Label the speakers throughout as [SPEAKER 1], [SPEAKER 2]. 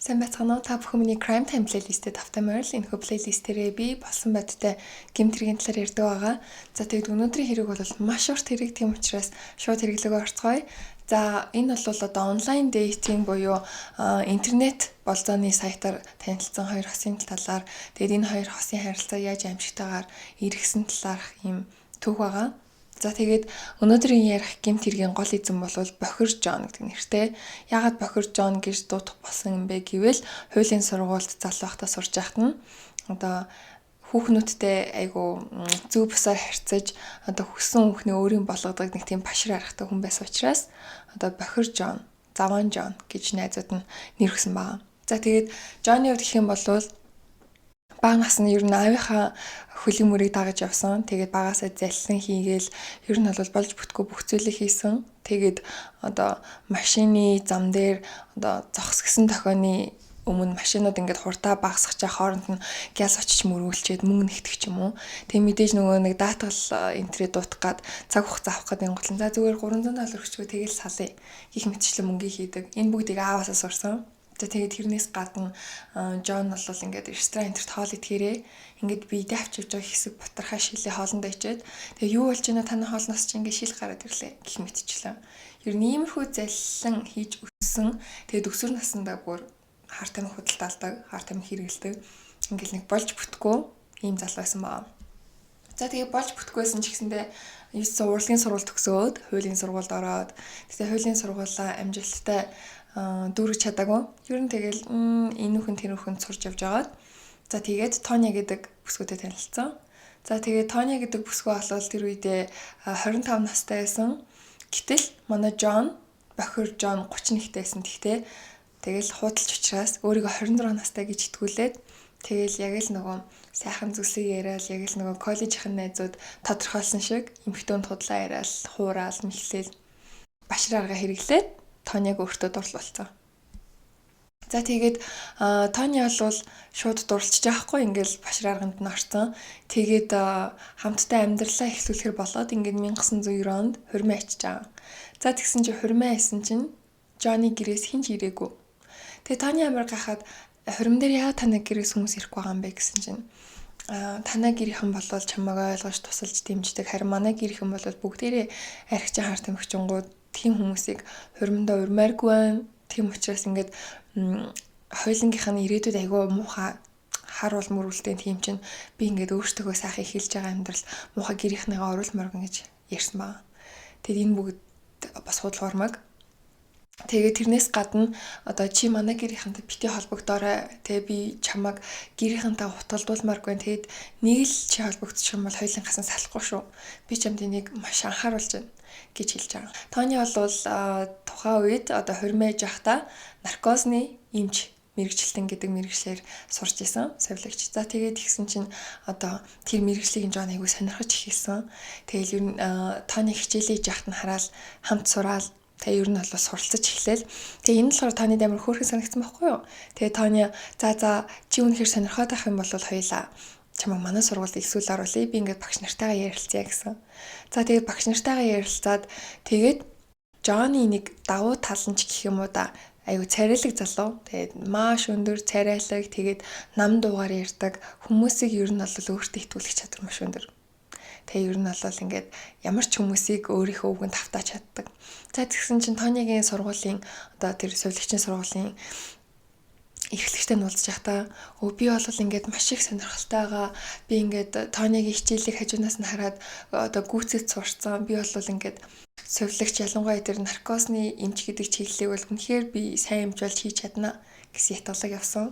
[SPEAKER 1] Сайн байцгаана уу? Та бүхэн миний Crime Time playlist-тэй тавтай морил энэхүү плейлистээрээ би болсон байдтай гэмтэргийн талаар ярьдаг байгаа. За тэгэд өнөөдрийн хэрэг бол маш урт хэрэг, тийм учраас шууд хэрэглээгөө орцгоё. За энэ бол одоо онлайн дейтинг буюу интернет болзооны сайтаар танилцсан хоёр хосын талаар, тэгэд энэ хоёр хосын харилцаа яаж амжигтайгаар эргэсэн талаарх юм түүх байгаа. За тэгээд өнөөдрийн ярих гэмт хэргийн гол эзэн бол Бохир Жон гэдэг нэртэй. Яагаад Бохир Жон гэж дуудах болсон юм бэ гэвэл хуулийн сургуульд залуу байхдаа сурж байхад нь одоо хүүхнүүдтэй айгу зөв бусаар харьцаж одоо хүссэн хүүхнээ өөрийн болгодог нэг тийм башир аргатай хүн байсан учраас одоо Бохир Жон, Заван Жон гэж найзууд нь нэр өгсөн байгаа. За тэгээд Жоны хувьд гэх юм бол бага насны ер нь аавынхаа хөлийн мөрийг дагаж явсан. Тэгээд багасаа заллин хийгээл ер нь бол болж бүтггүй бүх зүйлийг хийсэн. Тэгээд одоо машины зам дээр одоо зогсгсон тохионы өмнө машинууд ингээд хурдаа багасгах чаа хооронд нь гяс очиж мөрүүлчихэд мөнгө нэгтгэх ч юм уу. Тэгээд мэдээж нөгөө нэг даатгал энтрээ дуутах гад цаг хугацаа авах гэдэг гол нь за зүгээр $300 өгчгөө тэгэл салъя гэх мэтчлэн мөнгө хийдэг. Энэ бүгдийг ааваасаа сурсан. За тэгээд тэрнээс гадна Жон бол ингээд ресторан энтерт хоол идэхээрээ ингээд би давч явж байгаа хэсэг бутархаа шилээ хоолндоо ичээд тэгээ юу болж байна таны хоолноос чи ингээд шил гараад ирлээ гэх мэтчлээ. Ер нь иймэрхүү заллан хийж өссөн. Тэгээд өсвөр насндаа бүр хар тамхи худалдаалдаг, хар тамхи хэрэгэлдэг. Ингээд нэг болж бүтггүй ийм залуу байсан баа. За тэгээ болж бүтггүйсэн ч гэсэндээ 9 урлагийн сургууль төгсөөд хуулийн сургуульд ороод тэгээ хуулийн сургуулаа амжилттай дүүргэж чадаагүй. Ер нь тэгэл энэ хүн тэр хүн сурж явж байгаад за тэгээд Тоня гэдэг бүсгүүтэй танилцсан. За тэгээд Тоня гэдэг бүсгүй болол тэр үедээ 25 настай байсан. Гэтэл манай Жон, Бохир Жон 31 тайсэн. Тэгтээ тэгэл худалч учраас өөрийгөө 24 настай гэж итгүүлээд тэгэл яг л нөгөө сайхан зүйлсийг яриад яг л нөгөө коллежийн найзууд тодорхойлсон шиг эмхтөнд худлаа яриад хуурал мэхлээл башир арга хэрэглээд Тоняг өөртөө дурлуулсан. За тэгээд Тоня бол шууд дурлчих жаахгүй ингээл башир арганд нь орсон. Тэгээд хамтдаа амьдралаа эхлүүлэхэр болоод ингээд 1990 онд хурмаа ачиж байгаа. За тэгсэн чи хурмаа хийсэн чинь Жоны гэрээс хинч ирээгүй. Тэгээд Тоня амар гахаад хурим дээр яа танай гэрээс хүмүүс ирэхгүй байгаа юм бэ гэсэн чинь танай гэрийнхэн бол чамайг ойлгож тусалж дэмждэг. Харин манай гэрийнхэн бол бүгдээрээ архиж хаар тамхичингууд тийм хүмүүсийг хуримдаа урмааргүй байна. Тийм учраас ингээд хойлонгийнх нь ирээдүйд айгүй муухай харуул мөрүүлтэй тийм чинь би ингээд өөртөө сайхан эхэлж байгаа амьдрал муухай гэрийнхнийгаа оруулмаар гэж ярьсан баа. Тэгэд энэ бүгд бас худалгаармаг. Тэгээд тэрнээс гадна одоо чи манай гэрийнхэнтэй бити холбогдоорой. Тэгээ би чамайг гэрийнхэнтэй утгалдуулмааргүй. Тэгээд нэг л чи холбогдчих юм бол хоёулангаас нь салахгүй шүү. Би чамд энийг маш анхааруулж байна гэж хэлж байгаа. Тони бол тухайн үед одоо хурмээж явахдаа наркозны эмч мэрэгчлэн гэдэг мэрэгчлэр сурч исэн совилогч. За тэгээд тэгсэн чинь одоо тэр мэрэгчлийг Жон айгүй сонирхож эхэлсэн. Тэгэл ер нь Тони хичээлээ яахт нь хараад хамт сураал. Тэгээ ер нь бол суралцаж эхлэв. Тэгээ энэ болохоор Тони амар хөөрхөн санагдсан байхгүй юу? Тэгээ Тони за чи үнэхээр сонирхоод байх юм бол хоёлаа чамайг манай сургуульд илсүүл оруулъя. Би ингээд багш нартайгаа ярилцъя гэсэн. За тэгээд багш нартайгаа ярилцаад тэгээд Жоны нэг давуу тал нь ч гэх юм уу да аюу царайлаг залуу. Тэгээд маш өндөр царайлаг тэгээд нам дуугаар ярьдаг хүмүүсийг ер нь бол өөртөө итгүүлэх чадвар маш өндөр. Тэгээ ер нь бол ингээд ямар ч хүмүүсийг өөрийнхөө үгэнд тавтааж чаддаг. За тэгсэн чинь Тонигийн сургуулийн одоо тэр совилогчийн сургуулийн эрхлэгчтэй нуулзж байхдаа би бол ингээд маш их сонирхолтой байгаа. Би ингээд Тонигийн хичээлийг хажуунаас нь хараад одоо гүйцэд сурцсан. Би бол ингээд совилогч ялангуяа тэр наркозны эмч гэдэг чиглэлийг бол үнэхээр би сайн эмчилж хийж чадна гэсэн ятгалаг явсан.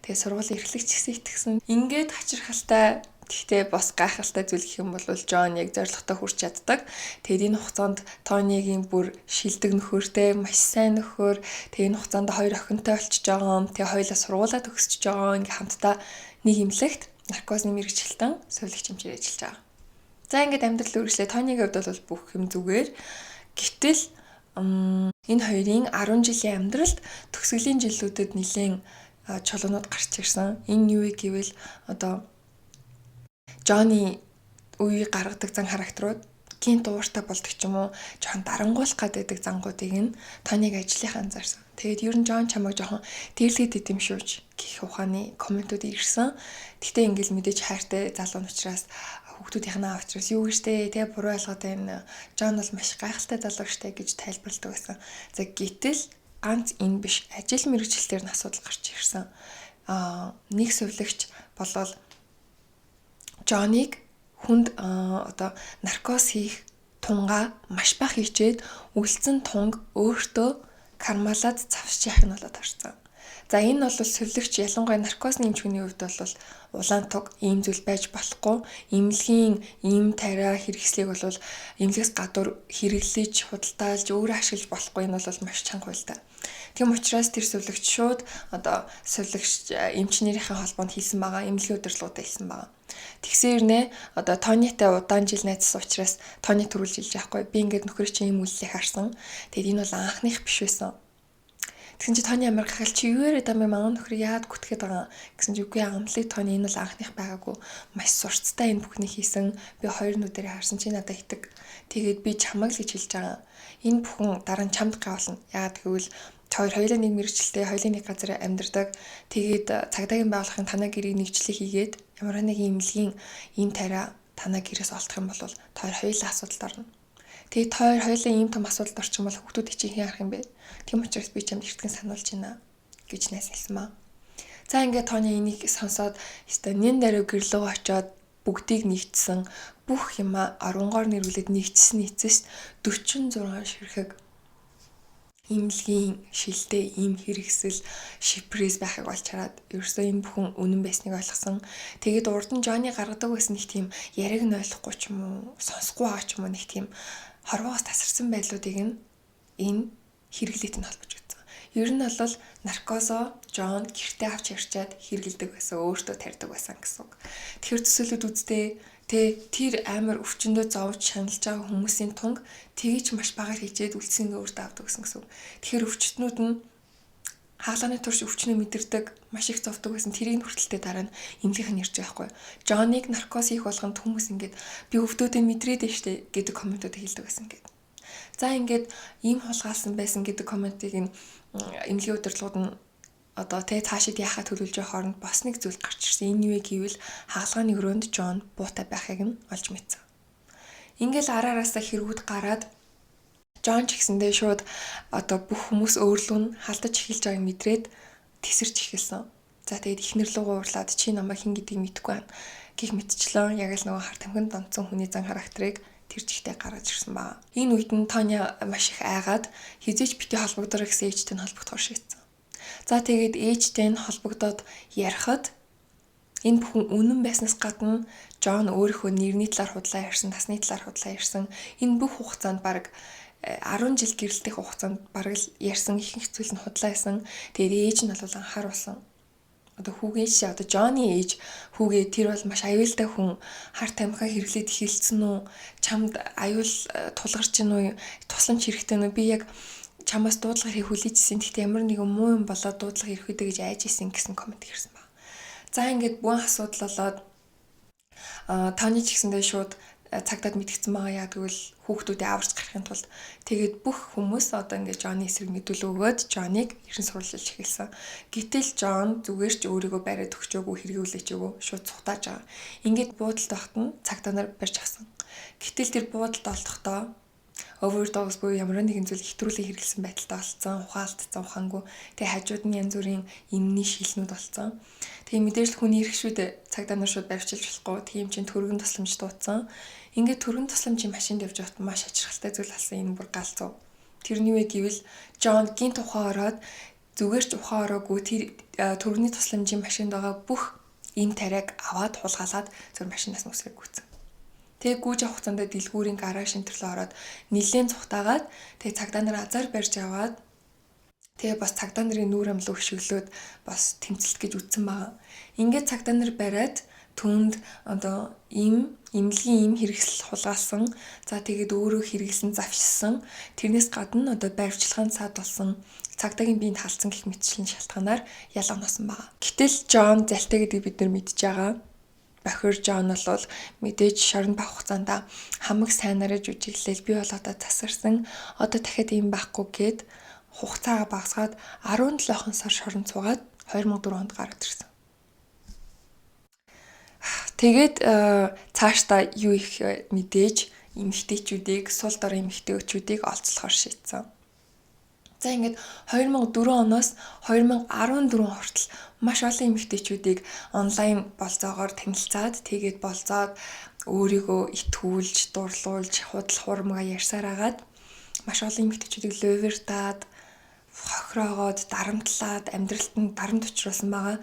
[SPEAKER 1] Тэгээ сургуулийн эрхлэгч гэсэн итгэсэн. Ингээд хачирхалтай гэхдээ бас гайхалтай зүйл гэх юм бол Жон яг зорилготой хүрч чаддаг. Тэгээд энэ хугацаанд Тонигийн бүр шилдэг нөхөртэй маш сайн нөхөр. Тэгээд энэ хугацаанд хоёр охинтой болчихж байгаа. Тэгээд хоёулаа сургуулаа төгсөж байгаа. Ингээ хамтдаа нэг эмнэлэгт наркозны мэрэгчлэлтэн совилогч хэмжээр ажиллаж байгаа. За ингээд амьдрал үргэлжлээ. Тонигийн хувьд бол бүх юм зүгээр. Гэтэл энэ хоёрын 10 жилийн амьдралд төгсгөлийн жилүүдэд нэлээд чулуунууд гарч ирсэн. Энэ юу гэвэл одоо Жоны үе гаргадаг зан характерууд гинт ууртай болдог ч юм уу, жоохон дарангуулах гэдэг зангуудыг нь Тониг ажлынхаа анзаарсан. Тэгээд ер нь Жон чамайг жоохон дээрлэхэд идэм шүүж гэх ухааны комментууд ирсэн. Гэхдээ ингээл мэдээж хайртай залуу нь учраас хүүхдүүдийнхээ авчраас юу гэжтэй тэгээ буруу ойлгоод байна. Жон бол маш гайхалтай залуу штэ гэж тайлбарладаг байсан. За гэтэл ганц энэ биш, ажил мэргэжилтээр нь асуудал гарч ирсэн. Нэг сувлагч болвол Жоныг хүнд одоо наркоз хийх тунгаа маш бага хийчээд үлдсэн тунг өөртөө кармалаад завсч яах нь болоод харсан. За энэ бол сувлагч ялангуяа наркозны эмчгийн хувьд бол улаан туг ийм зүйл байж болохгүй. Эмнэлгийн ийм тариа хэрэгслийг бол эмнэлгээс гадуур хэрэглэж, худалдаалж, өөрөө ашиглаж болохгүй. Энэ бол маш чанга хуйлтай. Тийм учраас тэр сувлагч шууд одоо сувлагч эмчнэрийнхээ холбоонд хийсэн байгаа, эмнэлгийн удирдлагуудад хийсэн байгаа. Тэгсээр нэ одоо Тонитай удаан жил найзсан учраас Тони төрүүлж яахгүй. Би ингээд нөхөр чинь ийм үйлсийг харсан. Тэгэд энэ бол анхных биш байсан. Тэгсэн чи Тони амар гахал чи юу яриад байгаа юм аа нөхөр яад гүтгэхэд байгаа гэсэн чи үгүй амлыг Тони энэ бол анхных байгаагүй. Маш сурцтай энэ бүхнийг хийсэн. Би хоёр нүдэрээ харсан чи надад итэг. Тэгээд би чамаг л гэж хэлж байгаа. Энэ бүхэн дараа нь чамд гавлна. Яагаад гэвэл хоёулаа нэг мэргэжилтэй, хоёулаа нэг газар амьдардаг. Тэгээд цагдаагийн байгууллагын танаа гэрийг нэгжлэх хийгээд ямар нэг эмнэлгийн ийм тариа танаа гэрээс олдох юм бол хоёулаа асуудалд орно. Тэгээд хоёулаа ийм том асуудалд орчих юм бол хүүхдүүд чинь хэн арах юм бэ? Тийм учраас би чамд эртхэн сануулж байна гэж найсалсан маа. За ингээд Тони энийг сонсоод өстой нэн даруй гэрлөө очоод бүгдийг нэгтсэн бүх юма 10-оор нэрвүүлээд нэгтсэн нийцээс 46 ширхэг эмнэлгийн шилдэ ийм хэрэгсэл шипрес байхыг олж хараад ерөөсөө энэ бүхэн үнэн байсныг ойлгосон. Тэгээд урд нь Жоны гаргадаг байсан нэг тийм яриг нь ойлгохгүй ч юм уу, сонсохгүй байгаа ч юм уу нэг тийм хорвоос тасарсан байдлуудыг нь энэ хэрэглээтэй нь холбож үзсэн. Ер нь бол наркозо Жон гэртээ авч ярьчаад хэрэглэдэг байсан, өөртөө тарьдаг байсан гэсэн үг. Тэгэхээр төсөөлөд үзтээ тэр амар өвчнөд зовж шаналж байгаа хүмүүсийн тунг тгийж маш багаар хийжээд үлдсэнийг өөртөө авдаг гэсэн үг. Тэгэхээр өвчтнүүд нь хаалганы турш өвчнөө мэдэрдэг, маш их зовдөг байсан. Тэрийг хүртэлтэй дараа нь эмнэлийнх нь ярьж байгаа хгүй. Жоныг наркоз хийх болгонд хүмүүс ингээд би өвдөөдөө мэдрээд штэ гэдэг комментууд хэлдэг байсан гэдэг. За ингээд ийм хулгаалсан байсан гэдэг комментиг нь эмнэлгийн удирдлагууд нь одоо цаашид яхаа төлөвлөж байгаа хооронд бас нэг зүйл гарч ирсэн. Энэ юу гэвэл хаалганы өрөөнд Жон буутай байхыг нь олж мэдсэн. Ингээл араараасаа хэргүүд гараад Жон ч гэсэндээ шууд одоо бүх хүмүүс өөрлөө нь халдаж эхэлж байгааг мэдрээд тесэрч эхэлсэн. За тэгээд ихнэр лугаа уурлаад чи намайг хэн гэдгийг мэдэхгүй байна гэх мэтчлэн яг л нөгөө хар тамхинд донцсон хүний зан характерыг тэр жигтэй гаргаж ирсэн байна. Энэ үед нь Тони маш их айгаад хизээч бити холбогдороо гэсэн ээжтэй нь холбогдохоор шийдсэн. За тэгээд ээжтэй нь холбогдоод ярихад энэ бүхэн үнэн байснаас гадна Жон өөрийнхөө нэрний талаар худлаа ярьсан, насны талаар худлаа ярьсан. Энэ бүх хугацаанд баг 10 жил гэрэлтэх хугацаанд баг л ярьсан ихэнх зүйл нь худлаа байсан. Тэгээд ээж нь бол анхааруулсан. Одоо хүүгээж одоо Жоны ээж хүүгээ тэр бол маш аюултай хүн, хар тамхи хэрэглээд эхэлсэн үү? Чамд аюул тулгарч гинүү? Тусламж хэрэгтэй нү? Би яг чамаас дуудлага хийх хүлээжсэн. Гэхдээ ямар нэгэн муу юм болоод дуудлага ирэх үедээ гэж айж исэн гэсэн комент ирсэн баг. За ингээд бүх асуудал болоод Тони ч гэсэндээ шууд цагтаад мэдгдсэн байгаа. Яг тэгвэл хүүхдүүдээ аварч гарахын тулд тэгээд бүх хүмүүс одоо ингээд Жоны эсрэг мэдүүлэг өгөөд Жоныг ерэн сурвалжуулж эхэлсэн. Гэтэл Жон зүгээр ч өөрийгөө бариад өгчөөгүй, хэрэгүүлээчээгүй шууд цухтааж байгаа. Ингээд буудалд байхад нь цагтаа нар барьж авсан. Гэтэл тэр буудалд олдохдоо overdose буюу ямар нэгэн зүйл хэтрүүлээ хэрэглэсэн байдалтай болсон, ухаалтцсан, ухаангүй. Тэгээ хажууд нь янз бүрийн эмний шилнүүд болсон. Тэгээ мэдээж л хүний ирэх шүү дээ. Цагдаа нар шууд барьчилж болохгүй. Тийм чинь төргөн тусламж дуудсан. Ингээд төргөн тусламжийн машинд явж байхад маш ажиргалтай зүйл болсон. Энэ бүр галзуу. Тэрний вэ гэвэл Жон гинт ухаан ороод зүгээр ч ухаан ороогүй тэр төргөний тусламжийн машинд байгаа бүх эм тариаг аваад хулгаалаад зөв машинаас нүсрэг гүйцэн. Тэгээ гүйж авах хугацаанд дэлгүүрийн гараа шинтэрлээ ороод нилээн цухтаагаад тэгээ цагдаа нар азар барьж аваад тэгээ бас цагдаа нарын нүүр амлуу хөшөглөөд бас тэмцэлт гэж үтсэн байгаа. Ингээд цагдаа нар бариад түнд одоо эмнэлгийн хэрэгсэл хулгаалсан. За тэгээд өөрөө хэрэглэсэн завшилсан. Тэрнээс гадна одоо баримтчилгаанд саад болсон цагдаагийн биеинд халдсан гэх мэтчлийн шалтгаанаар ялга носон байгаа. Гэтэл Жон залтай гэдгийг бид нар мэдж байгаа. бохир Жон бол мэдээж шоронд бах хугацаанд хамаг сайнараа жүжиглэл би бол одоо засарсан. Одоо дахиад ийм байхгүй гээд хугацаагаа багасгаад 17 сар шоронд суугаад 2004 онд гараад ирсэн. Тэгээд цаашдаа юу их мэдээж эмэгтэйчүүдийг сул дор эмэгтэйчүүдийг олцлохоор шийдсэн. За ингээд 2004 оноос 2014 хүртэл маш олон эмэгтэйчүүдийг онлайн болцоогоор танилцаад тэгээд болцоод өөрийгөө итгүүлж, дурлуулж, худал хуурмага ярьсаар агаад маш олон эмэгтэйчүүдийг лувирдаад, хохироогоод, дарамтлаад, амьдралд нь дарамт учруулсан байгаа.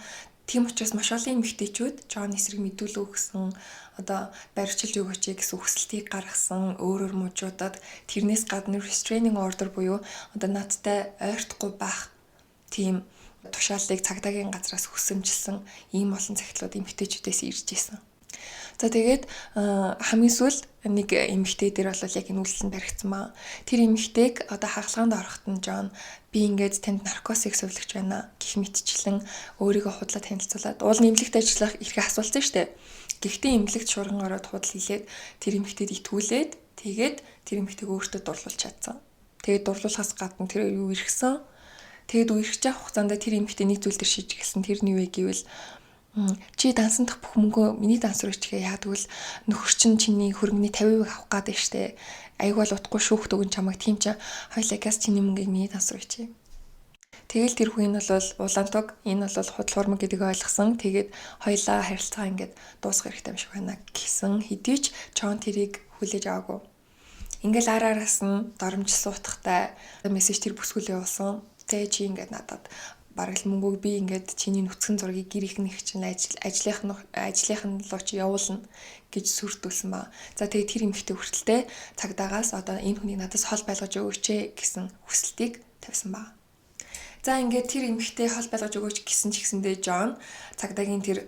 [SPEAKER 1] Тийм учраас маш олон эмэгтэйчүүд Жон эсрэг мэдүүлэг өгсөн, одоо баривчилж өгөөч гэсэн хүсэлтийг гаргасан, өөрөөр мужуудад тэрнээс гадна restraining order буюу одоо надтай ойртохгүй байх тийм тушаалыг цагдаагийн газраас хүсэмжилсэн ийм олон захидлууд эмэгтэйчүүдээс ирж исэн. За тэгээд хамгийн сүүлд нэг эмэгтэй дээр бол яг энэ үйлсэнд баригдсан маа. Тэр эмэгтэйг одоо хагалгаанд ороход нь Жон би ингээд танд наркотик сувлагч байна гэх мэтчлэн өөрийгөө худлаа танилцуулаад уул нэмлэгт ажиллах эрхээ асуулсан шүү дээ. Гэхдээ эмнэлэгт шуурган ороод худал хийлээд тэр эмэгтэйд итгүүлээд тэгээд тэр эмэгтэйг өөртөө дурлуулж чадсан. Тэгээд дурлуулахаас гадна тэр юу иргсэн. Тэгээд үерхэж явах хугацаанд тэр эмэгтэй нэг зүйл төр шийдчихсэн. Тэр нь юу вэ гэвэл чи дансан дах бүх мөнгөө миний данс руу ичгээ яадаг л нөхөр чинь чиний хөрөнгөний 50% авах гээд байна штэ. Аяг бол утгагүй шүүхт өгөн чамайг тийм ч хоёлаа газ чиний мөнгийг миний данс руу ичээ. Тэгэл тэр хүн нь бол улаантуг энэ бол худал хуурмаг гэдгийг ойлгосон. Тэгээд хоёлаа харилцаа ингээд дуусгах хэрэгтэй юм шиг байна гэсэн хэдий ч Жон тэрийг хүлээж аваагүй. Ингээл араараас нь доромж суутахтай мессеж тэр бүсгүүл явуулсан. Тэ чи ингээд надад бараг л мөнгөг би ингээд чиний нүцгэн зургийг гэр ихнийх чинь ажлынхан руу чи явуулна гэж сүрдүүлсэн ба. За тэгээ тэр эмэгтэй хүртэлтэй цагдаагаас одоо энэ хүнийг надаас хол байлгаж өгөөч гэсэн хүсэлтийг тавьсан ба. За ингээд тэр эмэгтэй хол байлгаж өгөөч гэсэн ч гэсэндээ Жон цагдаагийн тэр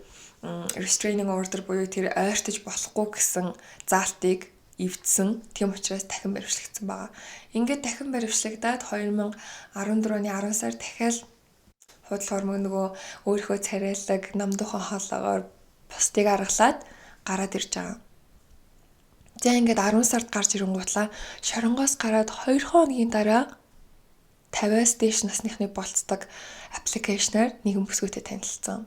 [SPEAKER 1] restraining order буюу тэр ойртож болохгүй гэсэн заалтыг эвдсэн. Тийм учраас дахин баривчлагдсан байгаа. Ингээд дахин баривчлагдаад 2014 оны 10 сар дахиад худал хуурмаг нөгөө өөрийнхөө царайлаг намдуухан хоолоогоор бусдыг аргалаад гараад ирж байгаа. За ингээд 10 сард гарч ирэнгуутлаа шоронгоос гараад 2 хоногийн дараа 50-аас дээш насныхны болцдог аппликейшнаар нэгэн бүсгүйтэй танилцсан.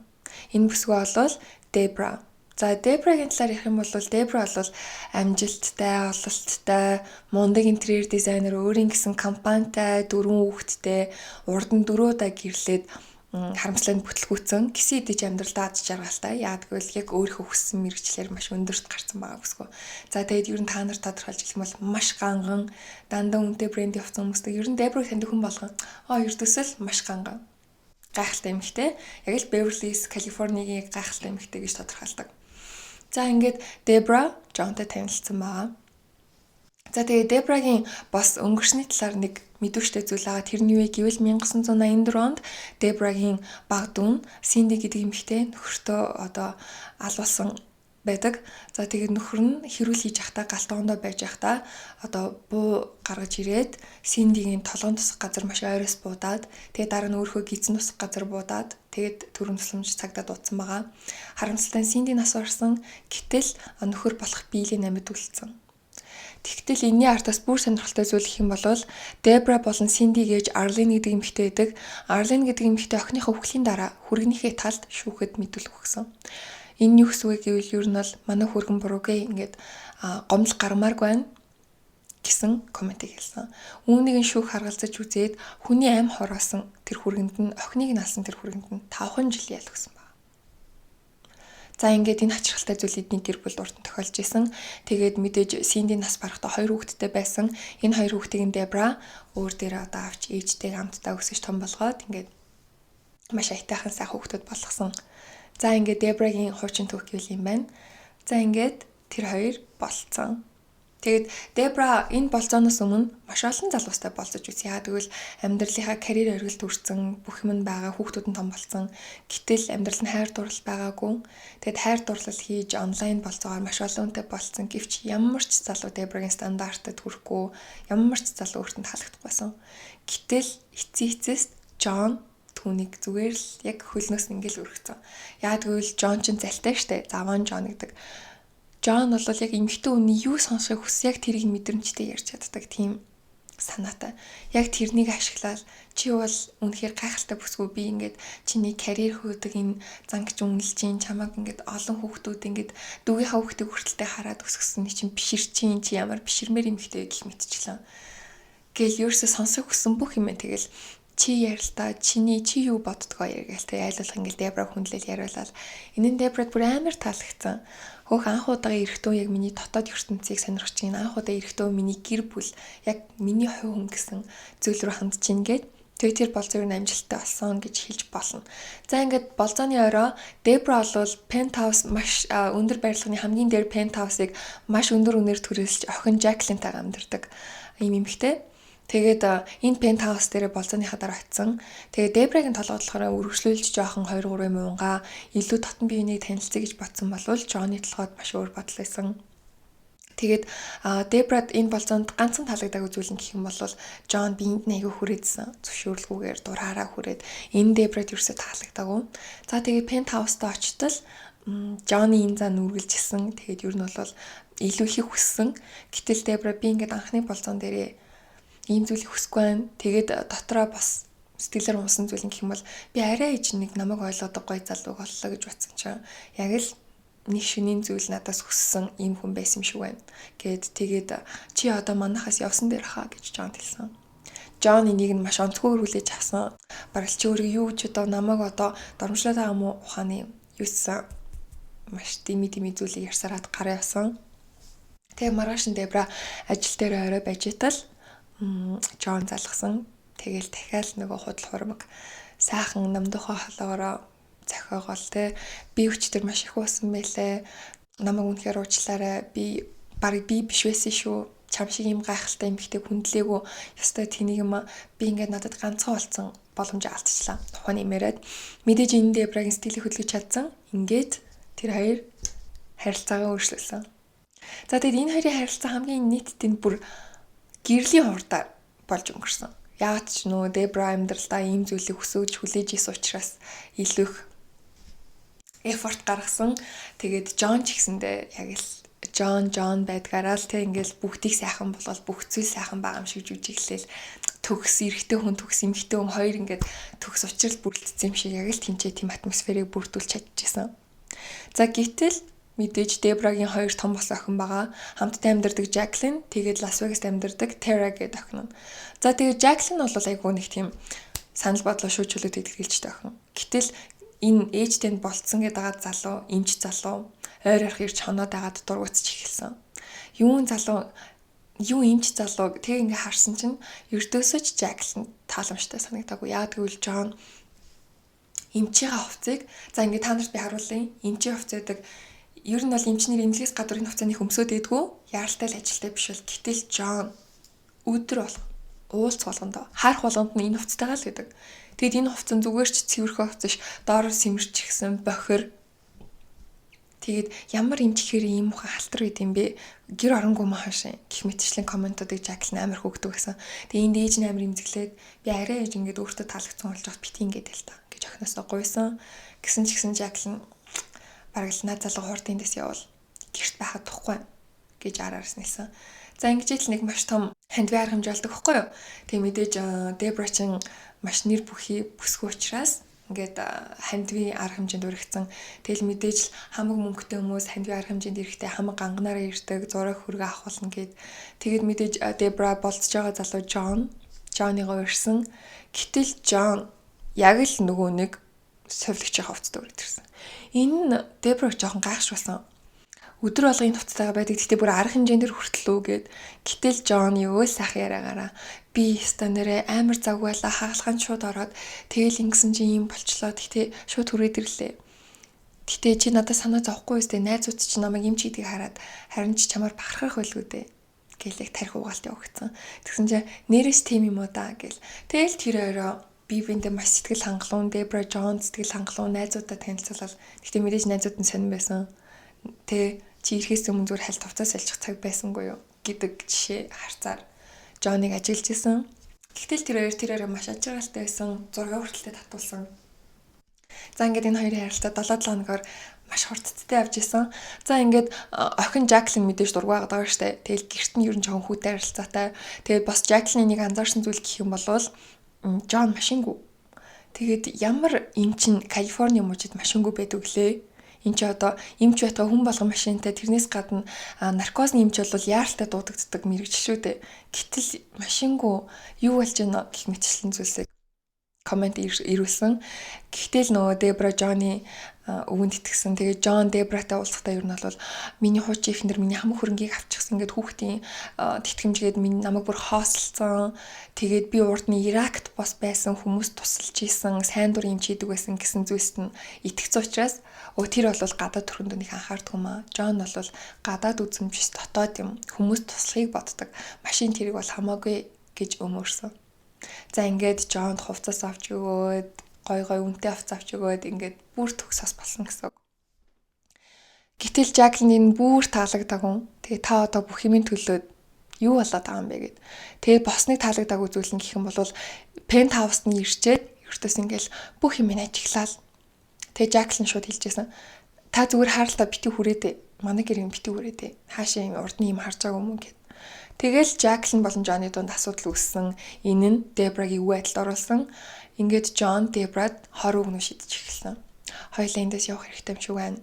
[SPEAKER 1] Энэ бүсгүй бол Debra. За Debra-гийн талаар ярих юм бол Debra бол амжилттай, ололттой, мундаг интерьер дизайнер, өөрийн гэсэн компанитай, 4 хүүхэдтэй, урд нь 4 удаа гэрлээд харамслаад бүтлгүүцэн гисэн идэж амьдралдаа аз жаргалтай. Яагтгүй л яг өөрийнхөө хүссэн мэрэгчлэр маш өндөрт гарсан байгаа бүсгүй. За тэгээд ер нь та нар тодорхойлж хэлэх юм бол маш ганган, дандаа үнэтэй брэнд явсан хүмүүстэй ер нь Debra таньдаг хүн болгон ердөөсөл маш ганган. Гайхалтай эмэгтэй. Яг л Beverly Hills, Калифорнигийн гайхалтай эмэгтэй гэж тодорхойлдог. За ингээд Debra Jonтой танилцсан байгаа. За тэгээ Debra-гийн бас өнгөрсний талаар нэг мэдвэжтэй зүйл байгаа. Тэр нь юу вэ гэвэл 1984 онд Debra-гийн баг дүүн Cindy гэдэг эмэгтэй нөхөртөө одоо алуулсан байдаг. За тэгээд нөхөр нь хэрүүл хийж явахдаа галтгоондоо байж явахдаа одоо буу гаргаж ирээд Cindy-гийн толгойн тусах газар маш ойроос буудаад тэгээд дараа нь өөрхөө гизэн тусах газар буудаад тэгээд төрөм тусламж цагдаа дуудсан байгаа. Харамсалтай нь Cindy нас барсан. Гэтэл нөхөр болох биелийн амьд үлдсэн. Тэгтэл энэний артаас бүр сонирхолтой зүйл гэх юм бол Debra болон Cindy гэж Arlene гэдэг эмэгтэй байдаг. Arlene гэдэг эмэгтэй охиныхоо үхлийн дараа хүргэнийхээ талд шүүхэд мэдүүлэг өгсөн. Энэ юу гэсэн үг гэвэл ер нь бол манай хүргэн буруугээ ингээд гомдол гармааргүй байна гэсэн комментиг хэлсэн. Үүнийг нь шүүх харгалзаж үзээд хүний амь хороосон тэр хүргэнд нь охиныг наасан тэр хүргэнд нь 5 жил ял өгсөн. За ингээд энэ хачирхалтай зүйл эдний гэр бүл урд нь тохиолж исэн. Тэгээд мэдээж Cindy нас барахдаа 2 хүүхэдтэй байсан. Энэ 2 хүүхдийг Debra өөр дээр одоо авч ээжтэйг хамтдаа өсөж том болгоод ингээд маш аятайхан сайхан хүүхдүүд болгосон. За ингээд Debra-гийн хуучин түүх гэвэл юм байна. За ингээд тэр хоёр болцсон. Тэгээд Debra энэ болцооноос өмнө маш олон залуустай болцож үзье. Яа тэгвэл амьдралынхаа карьер оргилд хүрсэн бүх юм байгаа, хүүхдүүд нь том болсон. Гэтэл амьдрал нь хайр дурлал байгаагүй. Тэгээд хайр дурлал хийж онлайн болцоогоор маш олон хүнтэй болцсон. Гэвч ямар ч залуу Debra-гийн стандартад хүрэхгүй, ямар ч залуу өөртөө таалагдах байсан. Гэтэл эцсийн эцэст Jon түүнийг зүгээр л яг хөлнөөс ингээл өргөцсөн. Яа тэгвэл Джон ч залтай штэ. Заван Джон гэдэг. Джон бол яг эмэгтэй хүний юу сонсохыг хүс яг тэрийг мэдрэмжтэй ярьж чаддаг тийм санаатай. Яг тэрнийг ашиглаад чи бол үнэхээр гайхалтай бүсгүй би ингээд чиний карьер хөөдөг энэ зангиж үнэлж чинь чамайг ингээд олон хүүхдүүд ингээд дүүгийнхаа хүүхдийг хүртэлтэй хараад өсгсөн чинь биширч чинь чи ямар биширмээр эмэгтэй гэх мэтчлээ. Гэл ерөөсө сонсох хүссэн бүх юм тэгэл чи ярилтаа чи юу боддгоо яргалтай айлуулах ингээл Дебра хүндлэл яриулаад энэ нь Дебрад бүр амар таалагдсан. Хөөх анх удаага эрэхтөө яг миний дотоод ертөнцийг сонирхож чинь анх удаа эрэхтөө миний гэр бүл яг миний хувь хүн гэсэн зүйл рүү хандж чинь гээд тэр болцоо юу амжилттай болсон гэж хэлж болно. За ингээд болцооны орой Дебра бол пентхаус маш өндөр барилгын хамгийн дээр пентхаусыг маш өндөр үнээр түрээсэлж охин Жаклинтайгаа амьдардаг юм эмэгтэй. Тэгээд энэ пентхаус дээр болцооныхаа дараа очисон. Тэгээд Дебрагийн толгойдлохоор үргэлжлүүлж жоохон 2-3 мянга илүү дотн биенийг танилцъя гэж бодсон болвол Джонны толгойд маш өөр бодол байсан. Тэгээд Дебрад энэ болцоонд ганцхан таалагдаагүй зүйл нь гэх юм бол Джон биенд аягүй хүрээдсэн. Зөвшөөрлгүйгээр дураараа хүрээд энэ Дебрад ерөөсөө таалагдаагүй. За тэгээд пентхаустаа очтол Джонны энэ зан үргэлжилсэн. Тэгээд ер нь бол илүү их хүссэн. Гэтэл Дебра би ингээд анхны болцоон дээрээ ийм зүйлийг хүсэхгүй байна. Тэгээд дотроо бас сэтгэлээр унсан зүйл нь гэх юм бол би арай ээж нэг намайг ойлгодог гой залуу боллоо гэж бодсон чинь яг л нэг шинийн зүйл надаас хүссэн ийм хүн байсан юм шиг байна. Тэгээд чи одоо манахаас явсан дээр хаа гэж Джон хэлсэн. Джон энийг нь маш онцгойгоор хүлээж авсан. Бараг чи өөрөө юу ч одоо намайг одоо дормжлоод байгаа юм уу ухааны юусэн маш дими зүйлийг ярьсараад гараа явсан. Тэгээ маргааш нь Дебра ажил дээр орой байж тал Джон залгасан. Тэгэл дахиад нөгөө худал хуурмаг сайхан намдухаа холоогоор зохиогоол те би өчтөр маш их уусан байлээ. Намайг үнэхээр уучлаарай. Би биш байсан шүү. Чам шиг юм гайхалтай эмэгтэй хүндлээгүй. Ёстой тэнийг юм би ингээд надад ганцхан болсон боломжоо алдчихлаа. Тухайн нэмэрээд мэдээж энэ Дебрагийн сэтгэлийг хөдөлгөж чадсан. Ингээд тэр хоёр харилцаагаа өөрчлөсөн. За тэгээд энэ хоёрын харилцаа хамгийн нийтдээ бүр гэрлийн хурдаар болж өнгөрсөн. Яг ч нөө Дебра амьдралдаа ийм зүйлийг хүсэж хүлээж исэн учраас илүү их эфорт гаргасан. Тэгээд Джон ч гэсэндээ яг л Джон байдгаараа л тэг ингээл бүгдийг сайхан болгоод бүх зүйл сайхан байгаа юм шиг жүжиглээл төгс эрэгтэй хүн төгс эмэгтэй хүн хоёр ингээд төгс учрал бүрэлдсэн юм шиг яг л тэнцээ тийм атмосферыг бүрдүүлж чадчихсан. За гэтэл мэдээж Дебрагийн хоёр том бос охин байгаа. Хамтдаа амьдардаг Жаклин, тэгээд Лас Вегаст амьдардаг Тера гэдэг охин. За тэгээд Жаклин бол айгүй нэг тийм санал бодлоо шүүжүүлээд идэгдэлжтэй охин. Гэтэл энэ ээжтэй нь болцсон гэдэг залуу, эмч залуу ойр орох ирж хоноод агаад дургуутч эхэлсэн. Юу эмч залуу тэг ингээ харсан чинь ердөөсөж Жаклин тааламжтай санагдаагүй. Яг гэвэл Джон эмчийн хувцсыг за ингээ та нарт би харуулъя. Эмчийн хувцс гэдэг ер нь бол эмчнэр эмнэлгээс гадуур энэ хувцааны хөмсөд дэдгүү яаралтай л ажилтай биш бол гэтэл Джон өдөр бол уулц болгондоо харах болгонд нь энэ хувцтайгаа л гэдэг. Тэгэд энэ хувцас зүгээр ч цэвэрхэн хувцас ш доороо сэмэрчихсэн бохир. Тэгэд ямар эмчхээр ийм мухан халтар байд юм бэ? Гэр оронгүй маашаа гэх мэтчлийн комментуудыг Жаклин амар хөөгдөг гэсэн. Тэгээ энд ээж нь амар имзэглээд би арай ээж ингээд өөртөө таалагдсан болж байгаа бити ингээд л та гэж охиноосоо гуйсан. Гэсэн Жаклин бараг л наад залуу хурд эндээс явал гэрт байхад тухгүй гэж араарс нэлсэн. За ингэж л нэг маш том хандви арга хэмжээ болдог байхгүй юу? Тэгээ мэдээж Дебра чин маш нэр бүсгүй учраас ингээд хандви арга хэмжээнд өргөцсөн. Тэгэл мэдээж л хамаг мөнгөтэй хүмүүс хандви арга хэмжээнд ирэхдээ хамаг ганганаараа ирдэг, зураг хөргөө авах болно гэд. Тэгэд мэдээж Дебра болцож байгаа залуу Джонныгоо ирсэн. Гэтэл Джон яг л нөгөө нэг совлогчийн хувцастай өргөдөрсөн. Энэ нь Дебраг жоохон гайхшруулсан. Өдөр болго энэ хувцастайгаа байдаг. Гэхдээ бүр арга хэмжээндэр хүртлөө гэд. Гэтэл Джон юу сайхан яриагаараа би өстө нэрээ амар завгайлаа хаалхан шууд ороод тэгэл ингэсэн чинь юм болчлоо. Тэгтээ шууд хүрээд ирлээ. Тэгтээ чи надад санаа зовхгүй өстэй найзууд чи намайг юм ч гэдгийг хараад харин ч чамаар бахархах байлгүй дээ. Гэлэг тарих угаалт явагдсан. Тэгсэн чинь нэрээс тийм юм уу да гэл. Тэгэл тэр орой би биэндээ маш сэтгэл хангалуун, Дебра Джон сэтгэл хангалуун найзуудаа танилцуулаад гэхдээ мэдээж найзууд нь сонирн байсан. Тэ чи ирэхээс өмнө зүгээр хальт хувцас салчих цаг байсангүй юу гэдэг жишээ харцаар Джоныг ажиглаж исэн. Гэтэл тэр хоёр маш ажиргалтай байсан. 6 хүртэлтэй татуулсан. За ингээд энэ хоёрын харилцаа 7 хоногоор маш хурдтай явж исэн. За ингээд охин Жаклин мэдээж дургуйгаад байгаа штэ. Тэгэл гэрт нь ер нь жоохон хүүтэй харилцаатай. Тэгээд бас Жаклины нэг анзаарсан зүйл гэх юм бол Джон машингүй. Тэгээд ямар эм чин Калифорни мужид машингүй байдаг лээ. Энд чи одоо эмч байтга хүн болгон машинтай тэрнээс гадна наркозны эмч бол яаралтай дуудагддаг мэрэгч шүү дээ. Гэтэл машингүй юу болж байна гэх мэтчлэн зүйлсийг комент ирүүлсэн. Гэхдээ л нөгөө Дебра Джоны өвөнд итгэсэн. Тэгээд Джон Дебратай уулзахдаа ер нь бол миний хуучин эхнэр миний хамаг хөрөнгийг авчихсан гэдэг хүүхдийн тэтгэмжгээд миний намайг бүр хоосолцсон. Тэгээд би урд нь Иракт бос байсан хүмүүс тусалж исэн, сайн дур юм чийдэг байсан гэсэн зүйлст нь итгэц учраас тэр бол гадаад төрөнд нэг анхаардаг юм аа. Джон бол гадаад үзэмжс дотоод юм. Хүмүүс туслахыг боддог. Машин тэрэг бол хамаагүй гэж өмөрсөн. За ингээд Джонд хувцас авч өгөөд гой үнэтэй хувцас авч өгөөд ингээд бүр төгсөс болсон гэсэн. Гэтэл Жаклин энэ бүр таалагдаагүй. Тэгээ та одоо бүх юмын төлөөд юу болоод байгаа юм бэ гэд. Тэгээ босныг таалагдаагүй зүйл нь гэх юм бол пентхауст нь ирчээд ертөөс ингээл бүх юм ажиглал. Тэгээ Жаклин шууд хэлжсэн. Та зүгээр харалтаа бити хүрээдээ. Манай гэрийн бити хүрээдээ. Хаашаа юм урдны юм харж байгаагүй юм гэд. Тэгэл Жаклин болон Джоны дунд асуудал үүссэн. Энэ нь Дебрагийн үе байдалд оруулсан. Ингээд Джон Дебрад хор өгнө шидэж эхэлсэн. Хоёулаа эндээс явах хэрэгтэй юм шиг байна.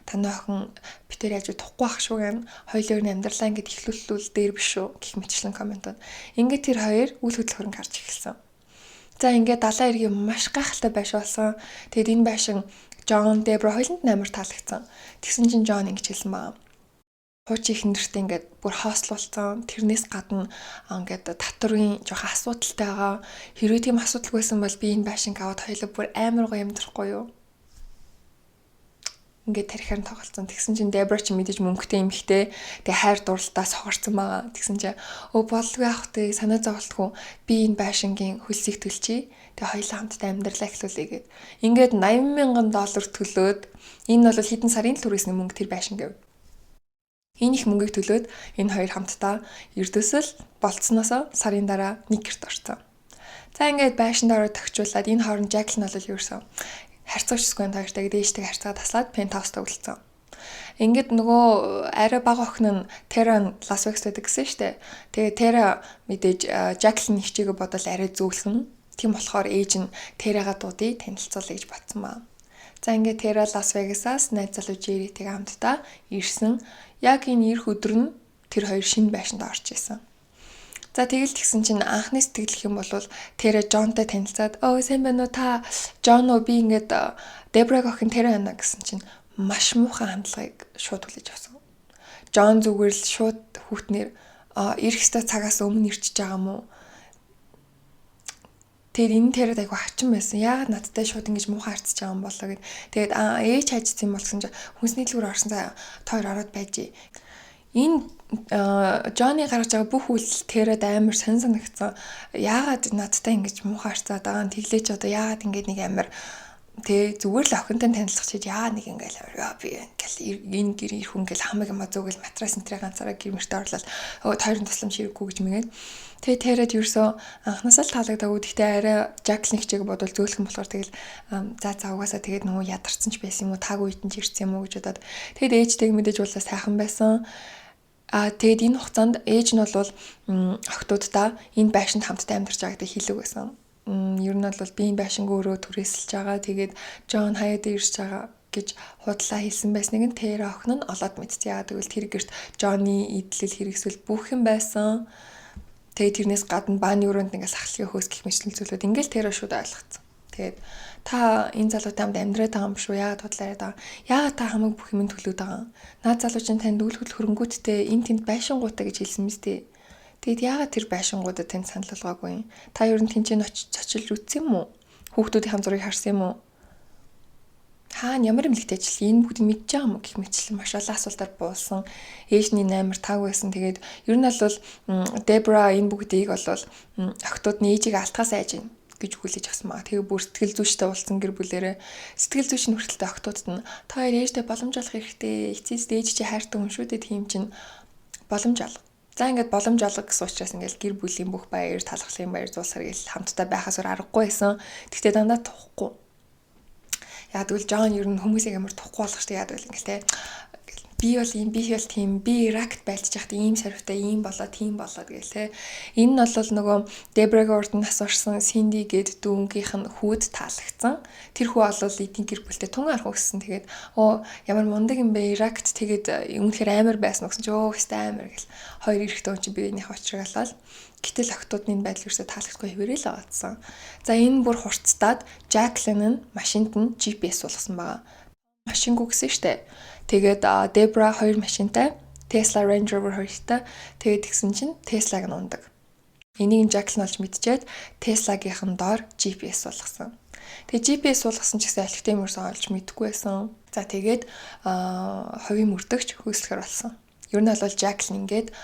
[SPEAKER 1] Таны охин битээр яаж тухгүй ах шүү гэн. Хоёулаа өөр амьдралаа ингээд ихлүүлүүл дээр биш шүү гэх мэтчлэн комментод. Ингээд тэр хоёр үл хөдлөхөрн гарч эхэлсэн. За ингээд далайн иргэн маш гайхалтай байш болсон. Тэгэд энэ байшин Джон Дебра хоёуланд амар таалагдсан. Тэгсэн чинь Джон ингэж хэлсэн баа. Хуучин ихнэртэй ингээд бүр хоослуулсан. Тэрнээс гадна ингээд татврын жоохон асуудалтай байгаа. Хэрвээ тийм асуудал байсан бол би энэ байшинг аваад хоёулаа бүр амар гоё амьдрахгүй юу? Ингээд тарихаар тоглолцсон. Тэгсэн чинь Дебра ч мэдээж мөнгөтэй эмэгтэй. Тэгээ хайр дурлалтаас хоорцсон байгаа. Тэгсэн чинь болдгүй ахтай санаа зовлтгүй би энэ байшингийн хөлсийг төлчихье. Тэгээ хоёулаа хамтдаа амьдралаа эхлүүлээ гэд. Ингээд $80,000 төлөөд энэ бол хэдэн сарын түрээсний мөнгө тэр байшин гэв. Энэ их мөнгийг төлөөд энэ хоёр хамтдаа ердөөсөл болцсноосоо сарын дараа нэг гэрт орсон. За ингээд байшинд ороод тохижуулаад энэ хооронд Жаклин бол ерөөсөн харьцагчсгүй тааштай дээштэй харьцаа таслаад пентхаустаа үлдсэн. Ингээд нөгөө арай бага охин нь Тера Лас Вегаст байдаг гэсэн штэ. Тэгээ Тера мэдээж Жаклин ихчээгээ бодол арай зөөлхөн. Тийм болохоор ээж нь Терага дуудыг танилцуулъя гэж бодсон баа. За ингээд Тера Лас Вегасаас найз залуу Жеритийг хамтдаа ирсэн. Яг энэ ирэх өдөр нь тэр хоёр шинэ байшинд орж исэн. За тэгэл тэгсэн чинь анхны сэтгэлх юм бол Тера Джонтой танилцаад сайн байна уу та Джон уу би ингээд Дебраг охин Тера байна гэсэн чинь маш муухай хандлагыг шууд хүлээж авсан. Джон зүгээр л шууд хүүтнэр ирэх ёстой цагаас өмнө ирчихэж байгаа юм уу? Тэгээд энэ Терад айгу хачин байсан. Яагаад надтай шууд ингэж муухай харцж байгаа юм болоо гэд. Тэгээд ээж хайжсан юм болсон чинь хүнсний дэлгүүр орсон цаа тойр ороод байж. Энэ Джонни гаргаж байгаа бүх үйлдэл Терад амар сонь санагдсан. Яагаад надтай ингэж муухай харцаад байгаа юм тэглээч одоо яагаад ингэж нэг амар тэг зүгээр л охинтой танилцах чиж яа нэг ингээл би ингээл энэ гэр ирэх хүн ингээл хамаг юм зөөгөл матрас энтрээ ганцаараа гэрмэртэ орлол тойрон тусламж хэрэггүй гэж мэгээд тэгээ Терад ерөөсөө анхнаасаа л таалагдаагүй гэхдээ арай Жаклин хичээг бодвол зөөлхөн болохоор тэгэл за угаасаа тэгээд нөгөө ядарсан ч байсан юм уу таагүй үйтэн ч ирсэн юм уу гэж бодоод тэгээд ээжтэйг мэдээж уулзаа сайхан байсан. Тэгээд энэ хугацаанд ээж нь бол охтуудаа энэ байшинд хамтдаа амьдарч байгааг хэлэг байсан. Ер нь бол би энэ байшинг өөрөө түрээсэлж байгаа. Тэгээд Джон хаяад ирж байгаа гэж худлаа хэлсэн байсныг нь Тера охин нь олоод мэдсэн. Яагаад гэвэл тэр гэрт Джонни идэл хэрэгсэл бүх юм байсан. Тэгээд тэрнээс гадна бааны өрөөнд ингээд сахалгын хөөс гэх мэт зүйлүүд ингээд Тера шууд ойлгоцсон. Тэгээд та энэ залуутай хамт амьдраад байгаа юм шүү. Яагаад худлаарай даа. Яагаад та хамаг бүх юм төлөөд байгаа юм. Наад залуу чинь танд үл хөрөнгөттэй энэ тэнд байшингуудаа гэж хэлсэн мэт. Тэгэд яагаад тэр байшингуудад танд санал болгоогүй юм? Та ер нь тэнцэн очилж үтсэн юм уу? Хүүхдүүдийн хам зургийг харсан юм уу? Хаана ямар эмнэлэгтэй ажил энэ бүгд мэдж байгаа юм гэх мэтчлэн маш олон асуултаар буулсан. Ээжний амар тааг байсан. Тэгээд ер нь бол Дебра энэ бүгдийг бол охтууд нь ээжийг алтгаас айж гин гэж хүлээж авсан маа. Тэгээ бүр сэтгэл зүйчтэй уулзсан гэр бүлэрээ сэтгэл зүйч нь хүртэлтэй охтуудад нь та хоёр ээжтэй боломж олох хэрэгтэй. Эцэст ээж чи хайртай хүн шүү дээ тийм чинь боломж олго. За ингээд боломж олго гэсэн учраас ингээд гэр бүлийн бүх баяр, талархлын баяр зуулсаар гэл хамтдаа байхаас өөр аргагүй байсан. Тэгтээ дандаа тухгүй. Яг тэгвэл Джон ер нь хүмүүсийг амар тухгүй болгох штэ яад байл ингээл те. Би бол ийм, би бол тийм, би Иракт байлж яхад ийм сарвтай, ийм болоо, тийм болоод гээл те. Энэ нь бол нөгөө Дебрагийн урд нь асуурсан Синди гээд дүүнгийнх нь хүүд таалагдсан. Тэр хүү бол эдийн гэр бүлтэй тун арах өгсөн. Тэгээд ямар мундаг юм бэ Иракт тэгээд үнэхээр амар байсан гэсэн чи өстэй амар гэл. Хоёр эрэхтэй хүн чи биенийх очролол. Гэтэл охтуудын байдал ерөөсөө таалагдахгүй хэвээрээ л байгаадсан. За энэ бүр хурцтаад Жаклин нь машинд нь GPS болгосон байгаа. Машингүй гэсэн штэ. Тэгээд Дебра хоёр машинтай, Tesla Range Rover хоёртай. Тэгээд тэгсэн чинь Tesla-г нь ундаг. Энийг Жаклин олж мэдчихээд Tesla-гийнхэн доор GPS болгосон. Тэгээд GPS болгосон ч гэсэн алхтын мөрсөн олж мэдэхгүй байсан. За тэгээд хувийн мөрдөгч хөөслөхөр болсон. Ер нь бол Жаклин ингээд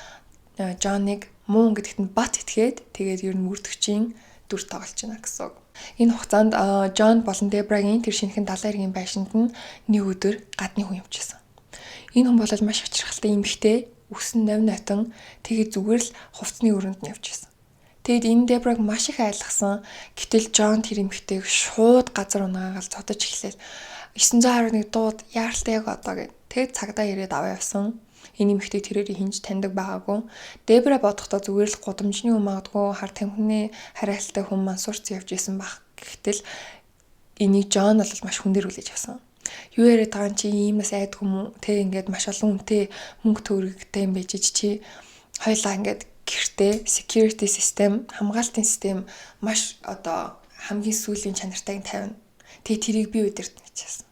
[SPEAKER 1] Джоныг муу гэдэгт нь бат итгээд тэгээд ер нь мөрдөгчийн дүр тоглож байна гэсэн үг. Энэ хугацаанд Джон болон Дебрагийн тэр шинэхэн 70 эргийн байшинд нь нэг өдөр гадны хүн явчихсан. Энэ хүн бол маш очирхалтай эмэгтэй, өсөн новь нотон тэгээд зүгээр л хувцсны өрөөнд нь явчихсан. Тэгэд энэ Дебраг маш их айлгсан. Гэтэл Джон тэр эмэгтэйг шууд газар унаагаал цодож эхлэв. 911 дууд яаралтай яг одоо гэд. Тэгэд цагдаа ирээд аваа явсан. Энэ эмэгтэй тэрээр хинж таньдаг байгаагүй. Дебра бодохдоо зүгээр л гудамжны хүн магадгүй хар тамхины хараалтай хүн мансуурц явж исэн баг. Гэтэл энийг Джон бол маш хүндэр хүлээж авсан. Юу яриад байгаа чи ийм нас айд хүмүүс те ингээд маш олон хүнтэй мөнгө төгрөгтэй юм байж чи хоёлаа ингээд гэртээ security system хамгаалтын систем маш одоо хамгийн сүүлийн чанартайг тавина. Тэгээ тэрийг би удирдах гэжсэн.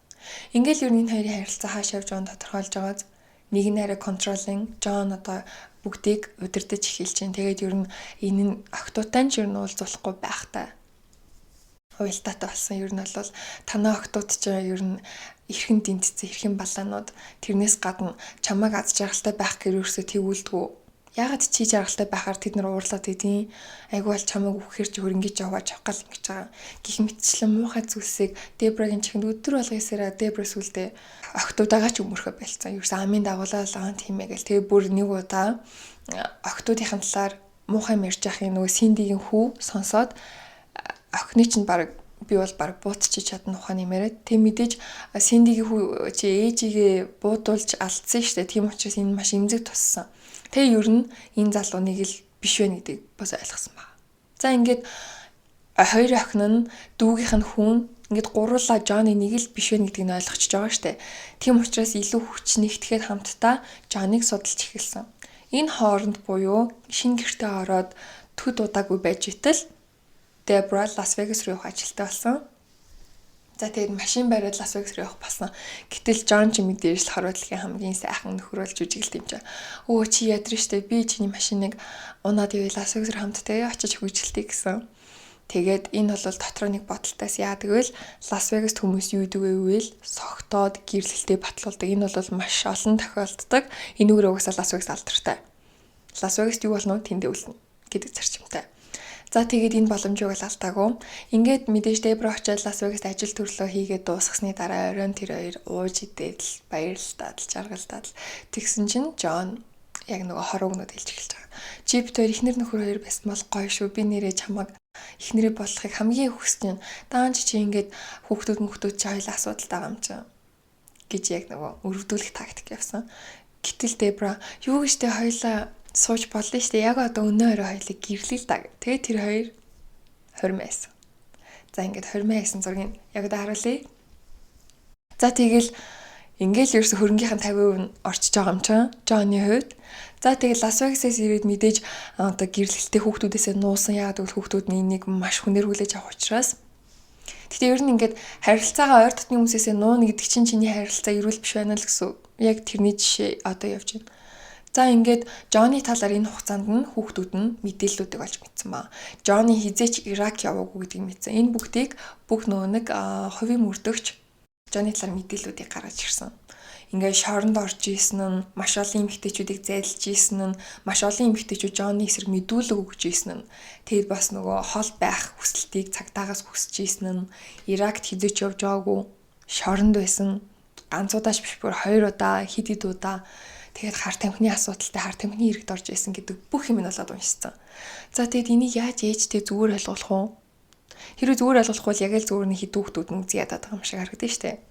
[SPEAKER 1] Ингээл юу энэ хоёрын харилцаа хааш явж байгааг тодорхойлж байгаа. Нэг нь арай контролинг, Джон одоо бүгдийг удирдах эхэлж байна. Тэгээд ер нь энэ нь октоутай ч ер нь уулзуулахгүй байх та. Уялдаатай болсон. Ер нь бол танаа октоуд ч ер нь эрхэн дэнтцэн, эрхэн балаанууд тэрнээс гадна чамайг аз жаргалтай байх гэж өөрсдөө тэгүүлдэггүй. Ягаад чи жаргалтай байхаар тэд нар уурлаад идэв. Айгу бол чамайг үхэхэр чи хөрөнгөж яваач авах гал ингэж байгаа. Гэх мэтчлэн муухай зүйлсийг Дебрагийн чихэнд өдөр болгосоо Дебра сүлдээ октоудагаа ч өмөрхөө байлцсан. Ерөөс амын дагуулаа л байгаа тийм ээ гэл. Тэгээ бүр нэг удаа октоудын талаар муухай мэрж яхахын нөгөө Синдигийн хүү сонсоод охины чинь баг би бол баг буутчих чадна ухааны мэрээд тэг мэдээж Синдигийн хүү чи ээжигээ буудуулж алдсан штэ. Тийм учраас энэ маш эмзэг туссан. Тэгээ ер нь энэ залууныг л биш вэ гэдгийг бас ойлгосон байна. За ингээд хоёр охин нь дүүгийнх нь хүн ингээд гуруула Джонны нэг л биш вэ гэдгийг нь ойлгочихж байгаа штэ. Тийм учраас илүү хүч нэгтгэхэд хамтдаа Джоныг судалж эхэлсэн. Энэ хооронд буюу шинэ гэртээ ороод төд удаагүй байж итэл Дебра Лас Вегас руу явах ажилтаа болсон. За тэгээд машин бариад Лас Вегас руу явах болсон. Гэтэл Джон ч мэдээж л хорвоодлын хамгийн сайхан нөхөр болж үжиглэв юм чаа. Өө чи ядраа штэ би чиний машиныг унаад явъя Лас Вегас руу хамтдаа очиж хүчилтий гэсэн. Тэгээд энэ бол дотор нэг бодолтойс яа тэгвэл Лас Вегаст хүмүүс юу гэдэг вэ гэвэл согтоод гэрлэлтэд батлуулдаг. Энэ бол маш олон тохиолддог. Энүүгээр угаасаа Лас Вегас алдартай. Лас Вегаст юу болно тэндээ үлдэнэ гэдэг зарчимтай. За тэгээд энэ боломжийг бол алдаагүй. Ингээд мэдээж Дебра очиад Лас Вегаст ажил төрлөө хийгээд дуусгасны дараа оройн тэр хоёр ууж идээд л баярлалаад л жаргалдаад л тэгсэн чинь Джон яг нөгөө хорог нүд хэлж эхэлж байгаа. Чи бит хоёр ихнэр нөхөр хоёр байсан бол гоё шүү. Би нэрээ чамаг ихнэрээ болохыг хамгийн хүсэж байна. Даанч чи ингээд хүүхдүүд чи хоёлаа асуудалтай байгаа юм чинь гэж яг нөгөө өрөвдүүлэх тактик явсан. Гэтэл Дебра юу гэж тэ хоёлаа сууж болно шүү дээ. Яг одоо өнөө өрөө хоёлыг гэрлээ л да. Тэгээ тэр хоёр хормайсан. За ингээд хормайсан зургийг яг одоо харуулъя. За тэгэл ингээл ерөөсө хөрөнгөхийн 50% нь орчиж байгаа юм чинь Джонны хувьд. За тэгэл Лас Вегасээс ирээд мэдээж одоо гэрлэлтээ хүүхдүүдээсээ нуусан. Яагаад гэвэл хүүхдүүд нэг маш хүнээр хүлээж авах учраас. Гэхдээ ер нь ингээд харилцаагаа ойр дотны хүмүүсээсээ нууна гэдэг чинь чиний харилцаа эрүүл биш байна л гэсэн. Яг тэрний жишээ одоо явж байна. За ингээд Джонны талаар энэ хугацаанд нь хүүхдүүд нь мэдээллүүдийг олж мэдсэн ба. Джонны хизээч Ирак яваагүй гэдгийг мэдсэн. Энэ бүгдийг бүх нэг хувийн мөрдөгч Джонны талаар мэдээллүүдийг гаргаж ирсэн. Ингээд шоронд орж исэн нь, маш олон эмэгтэйчүүдийг зайлж исэн нь, маш олон эмэгтэйчүүд Джонны эсрэг мэдүүлэг өгж исэн нь. Тэгэд бас нөгөө хол байх хүсэлтийг цагдаагаас хүсэж исэн нь, Иракт хизээч явж байгаагүй, шоронд байсан. Ганцудааш биш бүр 2 удаа, хэд удаа. Тэгээд хар тамхины асуудалтай хар тамхины хэрэгт орж исэн гэдэг бүх юм нь болоод уншсан. За тэгээд энийг яаж ээжтэй зүгээр ойлгох вэ? Хэрвээ зүгээр ойлгох бол яг л зүгээр нэг хідүү хүмүүс нь үзье ядаад байгаа юм шиг харагдаж штэ.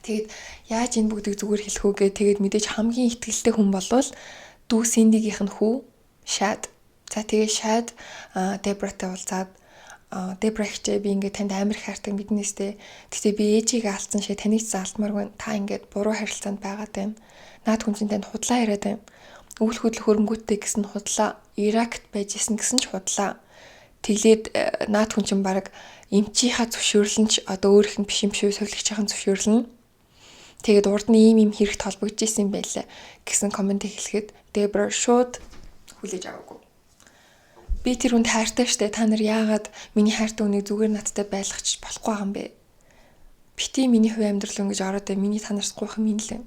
[SPEAKER 1] Тэгээд яаж энэ бүгдийг зүгээр хэлэх үү гэ тэгээд мэдээж хамгийн ихтгэлтэй хүн болвол дүү Синдигийнх нь хүү Шад. За тэгээд Шад Дебратай уулзаад Дебра ихтэй би ингээд танд амар хайртай мэднэстэй. Гэхдээ би ээжигээ алдсан шээ таныг ч заалтмааргүй. Та ингээд буруу харилцаанд байгаад байна. Наад хүн чинь танд худлаа яриад байна. Үйл хөдлөх хөрөнгөтэй гэсэн худлаа. Иракт байж исэн гэсэн ч худлаа. Тэглээд наад хүн чинь баг эмчийнхаа зөвшөөрлөнч одоо өөрийнх нь биш юм шүү сувлагчийн зөвшөөрлөн. Тэгээд урд нь ийм хэрэгт холбогдож исэн юм байлаа гэсэн комент хэлэхэд Дебра шууд хүлээж аваагүй. Би тэр хүнд хайртай штэ. Та нар яагаад миний хайртай хүнийг зүгээр надтай байлгахч болохгүй юм бэ? Бити миний хувь амьдрал ингэж ороод бай. Миний та нарт гуйх юм лээ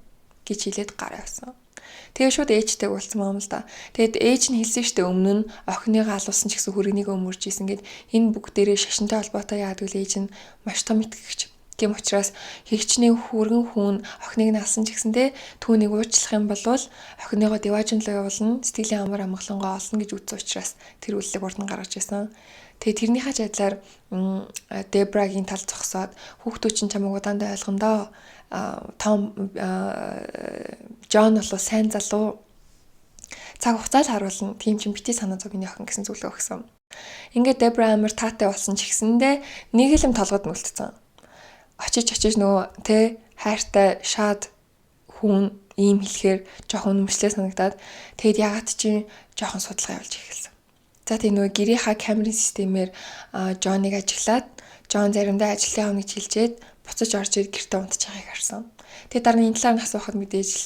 [SPEAKER 1] гэж хэлээд гараа авсан. Тэгээ шууд ээжтэй уулзсан юм л да. Тэгэд ээж нь хэлсэн штэ өмнө нь охиныгаа алуулсан ч гэсэн хүргэнийг өмөрж исэн гэд энэ бүгдээрээ шашинтай холбоотой яадаг л ээж нь маш том итгэгч. Тийм учраас хэгчнээ хүргэн хүн охиныг наасан ч гэсэндээ түүнийг уучлах юм бол охиныгоо диваажинлоо явуулна, сэтгэлийн амар амгалангоо олно гэж үзсэн учраас тэр үйлдэлийг урд нь гаргаж ирсэн. Тэгээ тэрнийхээ чадлаар Дебрагийн тал зогсоод хүүхдүүд чинь чамайг удаандаа ойлгондоо том Джон бол сайн залуу цаг хугацаа л харуулна. Тийм ч бити санаа зов миний охин гэсэн зүйлээ өгсөн. Ингээд Дебра амар таатай болсон ч гэсэндээ нэг л юм толгойд нүлтцэн. Очиж нөгөө хайртай Шад хүн ийм хэлэхээр жоохон үнэмшлээ санагдаад тэгэд ягаад чи жоохон судалгаа явуулж эхэлсэн. За тийм нөгөө гэрийнхаа камерын системээр Джоныг ажиглаад Джон заримдаа ажлын өмнө хэлжээд буцаж орж ирээд гэртээ унтж байгааг харсан. Тэгээд дараа нь энэ талаар нь асуухад мэдээж л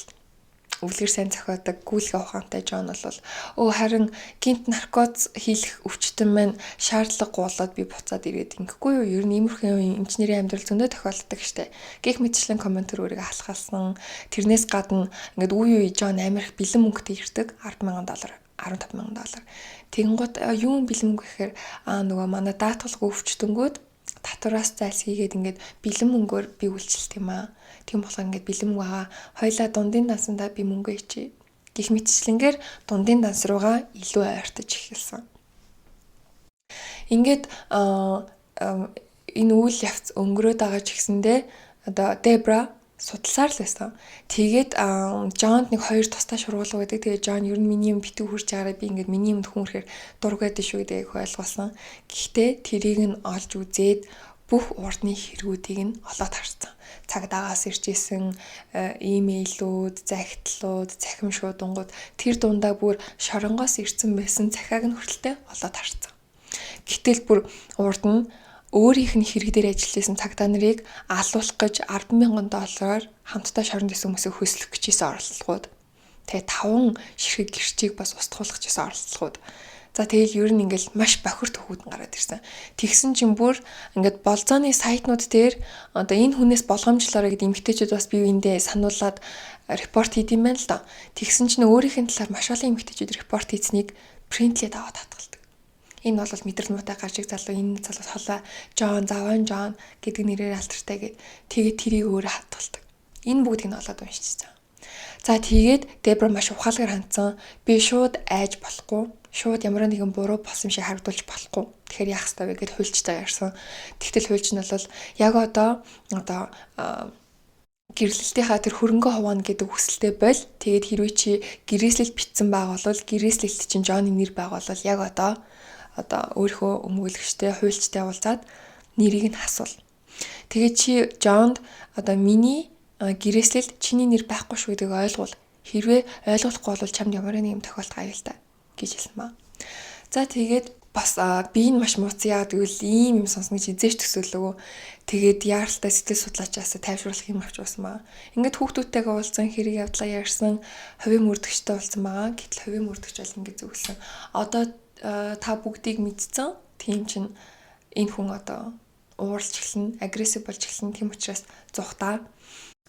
[SPEAKER 1] үлгэр сайн зохиодог гүйлгээ ухаантай Джон бол харин гинт наркоз хийх өвчтөн маань шаардлага гуулаад би буцаад ирээд ингэхгүй юу ер нь иймэрхүү инженерийн амьдрал зөндөө тохиолддог штэ гэх мэтчлэн комментэр өөрийгөө халахалсан тэрнээс гадна ингээд үе үе Джон амирх бэлэн мөнгөтэй ирдэг $10,000 $15,000 тэгэнгუთ юу бэлэн мөнгө гэхээр нөгөө манай даатгалгүй өвчтөнгүүд татвараас зайлсхийгээд ингээд бэлэн мөнгөөр би үйлчлэлт юм аа. Тийм болохоор ингээд бэлэн мөнгө байгаа. Хоёлаа дундын дансандаа би мөнгө ичээ. Гэх мэтчлэнгээр дундын данс руугаа илүү ойртож эхэлсэн. Ингээд энэ үйл явц өнгөрөөд байгаа ч гэсэндээ одоо Дебра судалсаар л байсан. Тэгээд Жонд нэг хоёр тустай шургуулга байдаг. Тэгээд Жон ер нь миний юм битүү хурж байгаараа би ингээд миний юмд хүн ихээр дургаад шүү гэдгийг ойлгуулсан. Гэхдээ тэрийг нь олж үзээд бүх урдны хэрэгүүдийг нь олоод харсан. Цагдаагаас ирж исэн имэйлүүд, захидлууд, цахим шуудангууд тэр дундаа бүр шоронгоос ирсэн байсан захиаг нь хүртэлтэй олоод харсан. Гэтэл бүр урд нь өөрийнх нь хэрэг дээр ажилласан цагдаа нарыг алуулах гэж $10,000 хамтдаа шоронд исэн хүмүүсийг хөслөх гэжсэн оролдлогууд. Тэгээ 5 ширхэг гэрчийг бас устгуулах гэжсэн оролдлогууд. За тэгэл ер нь ингээл маш бохирт хөвгүүдэн гараад ирсэн. Тэгсэн чинь бүр ингээд болзооны сайтнууд дээр одоо энэ хүнээс болгоомжлоорой гэдэг эмэгтэйчүүд бас бие биендээ сануулад репорт хийдэм байна л да. Тэгсэн чинь өөрийнх нь талаар маш олон эмэгтэйчүүд репорт хийснийг принтлээд аваад татгалдаг. Энэ бол мэдрэл муутай гаржиг залуу энэ залуус холоо Джон заван Джон гэдэг нэрээр алдартай гэд тэгээд тэрийг өөрөө хадгалдаг. Энэ бүгдийг нь олоод уншчихсан. За тэгээд Дебра маш ухаалгаар хандсан. Би шууд айж болохгүй. Шууд ямар нэгэн буруу болсон шиг харагдуулж болохгүй. Тэгэхээр яах ёстой вэ гэд хуульчтай ярьсан. Тэгтэл хуульч нь бол яг одоо гэрлэлтийнхаа тэр хөрөнгө хуваана гэдэг хүсэлтэй бол тэгээд хэрвээ чи гэрээслэлт битсэн байгаа бол гэрээслэлт чинь Джонны нэр байгаа бол яг одоо өөрийнхөө өмгөөлөгчтэй, хуульчтай уулзаад нэрийг нь асуул. Тэгээд чи Жонд одоо миний гэрээслэлд чиний нэр байхгүй шүү гэдгийг ойлгуул. Хэрвээ ойлгохгүй бол чамд ямар нэгэн тохиолдол аюултай гэж хэлсэн ба. За тэгээд бас би энэ маш мууцсан яа гэвэл ийм юм сонсно гэж эзэж төсөөлөө. Тэгээд яаралтай сэтгэл судлаачаас тайвшруулах юм авч уусан ба. Ингээд хүүхдүүдтэйгээ уулзсан хэрэг явдлаа ярьсан, хувийн мөрдөгчтэй уулзсан байгаа. Гэтэл хувийн мөрдөгч бол ингээд зөвлөсөн. Одоо та бүгдийг мэдсэн. Тийм чинь энэ хүн одоо ууралж эхэлнэ, агрессив болж эхэлнэ. Тийм учраас зүхтаа.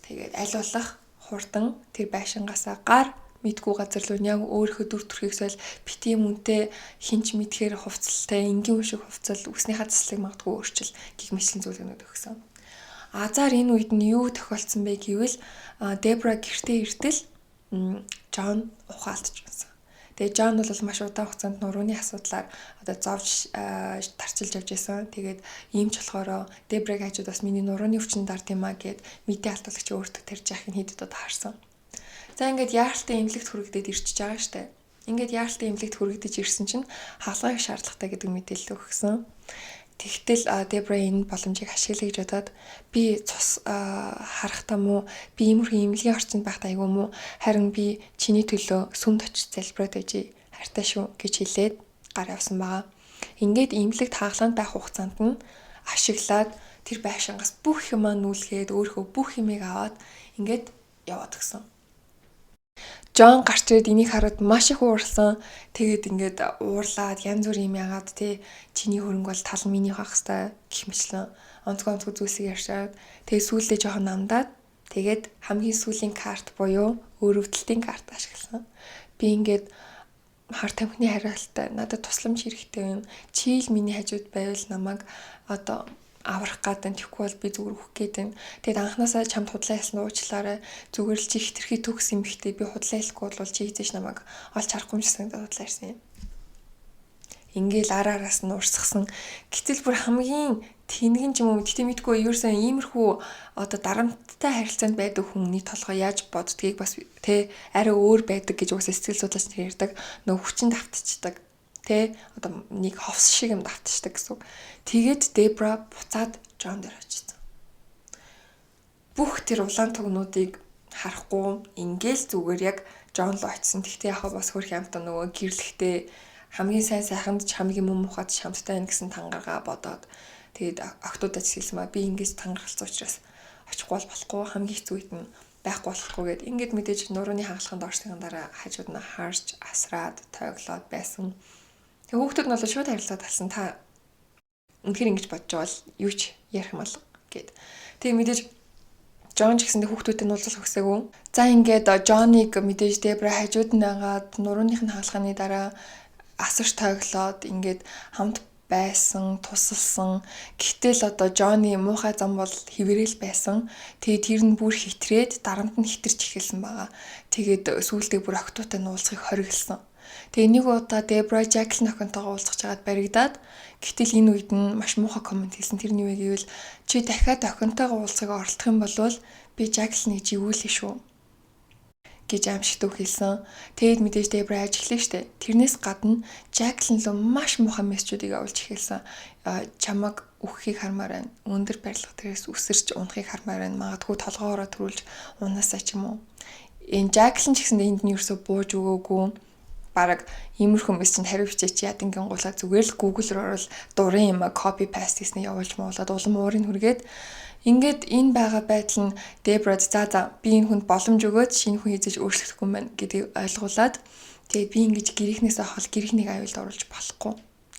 [SPEAKER 1] Тэгээд аль болох хурдан тэр байшингаасаа гар мэдгүй газар руу яг өөрийнхөө дүр төрхийг сойл бити юм үнтэй хинч мэдхээр хувцалтай энгийн шиг хувцал үсний хадслыг магадгүй өөрчил гих мэтлэн зүйлүүд өгсөн. Азар энэ үед нь юу тохиолдсон бэ гэвэл Дебра гэртээ иртэл Жон ухаалтж байсан. Тэгээ Жон бол маш удаан хугацаанд нурууны асуудлаар одоо зовж тарчилж явж байсан. Тэгээд ийм ч болохоор Дебраг хажууд бас миний нурууны өвчин дард юм а гэд мэдээ алдуулагч өөртөө тарьж яахыг хэд удаа харсан. За ингээд яаралтай эмнэлэгт хүрэгдээд ирчихэж байгаа штэ. Ингээд яаралтай эмнэлэгт хүрэгдэж ирсэн чинь хаалгах шаардлагатай гэдэг мэдээлэл өгсөн. Тэгтэл Дебра энэ боломжийг ашиглая гэж бодоод би цус харах там уу, би иймэрхүү эмнэлгийн орчинд байх тайгүй мүү, харин би чиний төлөө сүмд очиж залбираад байжээ. Хайртай шүү гэж хэлээд гар явсан байгаа. Ингээд эмнэлэгт хаалганд байх хугацаанд нь ашиглаад тэр байшингаас бүх юмаа нүүлгээд өөрөө бүх юмыг аваад ингээд яваад гисэн. Жон гарч ирээд энийг хараад маш их уурсан. Тэгээд ингээд уурлаад янз бүр юм яагаад те чиний хөрөнгө бол тал минийх ах хэвээр гэх мэтлэн онцгой зүйлсийг ярьшаад тэгээд сүүлдээ жоохон намдаад тэгээд хамгийн сүүлийн карт буюу өөрөвдөлтийн карт ашигласан. Би ингээд хар тамхины хариалтай надад тусламж хэрэгтэй байна. Чи л миний хажууд байвал намайг одоо аврах гадан тэггүй бол би зүгээр өгөх гээд байна. Тэгэд анханасаа чамд худлаа хэлсэн уучлаарай. Зүгээр л чи хитрхи төгс юм ихтэй би худлаа хэлэхгүй бол чи хийж намайг олж харахгүй юм шиг санагдаад худлаа ярьсан юм. Ингээл араараас нь урсгасан. Гэтэл бүр хамгийн тэнгэн ч юм уу тэгтээ мэдгүй ерөөсөн иймэрхүү одоо дарамттай харилцаанд байдаг хүмүүний толгой яаж боддгийг бас тэ арай өөр байдаг гэж уусаа сэтгэл судлаач нар ярьдаг. Нөх хүчин давтчихдаг. Тэ одоо нэг ховс шиг юм давтчихдаг гэсэн. Тэгээд Дебра буцаад Жон дээр очсон. Бүх тэр улаан тугнуудыг харахгүй ингээл зүгээр яг Жон руу очсон. Тэгтээ яг бас хөрх юмтаа нөгөө гэрлэхтэй хамгийн сайханд ч хамгийн муухайд хамттай байна гэсэн тангараа бодоод тэгээд октодод хэлсэн ба би ингэж тангархалцсан учраас очихгүй болохгүй хамгийн хэцүү үед нь байхгүй болохгүй гэд ингээд мэдээж нурууны хаалханд орсны дараа хажууд нь харж асраад тойглоод байсан. Тэг хүүхдүүд нь бол шууд харилцаад талсан та үнэхээр ингэж бодож байгаа бол юу ч ярих юм бол гэд. Тэг мэдээж Жон ч гэсэндээ хүүхдүүдэд нь уулзах өгсөөгөө. За ингээд Жоныг мэдээж Дебра хажууд нь агаад нурууных нь хаалханы дараа асарч тойглоод ингээд хамт байсан, тусалсан. Гэтэл одоо Жоны муухай зам бол хэврээл байсан. Тэгээд тэр нь бүр хитрээд дарамт нь хитэрч эхэлсэн байгаа. Тэгээд сүүлдээ бүр октоотой нь уулзахыг хориглосон. Тэгээ нэг удаа Дебра Жаклин охинтойгоо уулзах чагаад баригдаад гэтэл энэ үед нь маш муухай комент хэлсэн. Тэр нь юу гэвэл чи дахиад охинтойгоо уулзахыг оролдох юм бол би Жаклиныг живүүлээ шүү гэж аимшигт хэлсэн. Тэгээд мэдээж Дебра ажиглаа штэ. Тэрнээс гадна Жаклин руу маш муухай мессежүүдийг явуулж эхэлсэн. Чамаг үххийг хармаар байна. Өндөр барилга дээрээс үсэрч унахыг хармаар байна. Магадгүй толгоороо төрүүлж унаасаа ч юм уу. Энэ Жаклин ч гэсэн энд нь ерөөсө бууж өгөөгүй. Бараг иймэрхүү мессеж хариу бичээч яд ингэн гуулаа зүгээр л Google руу орвол дурын юм copy paste хийснэ явуулж муулаад улам уурыг хүргээд ингээд энэ байгаа байдал нь Дебрад за би энэ хүнд боломж өгөөд шинэ хүн хийж өөрчлөхгүй юм байна гэдгийг ойлгуулад тэгээд би ингэж гэрийнхнээс авах гэрхнийг аюулд оруулж болохгүй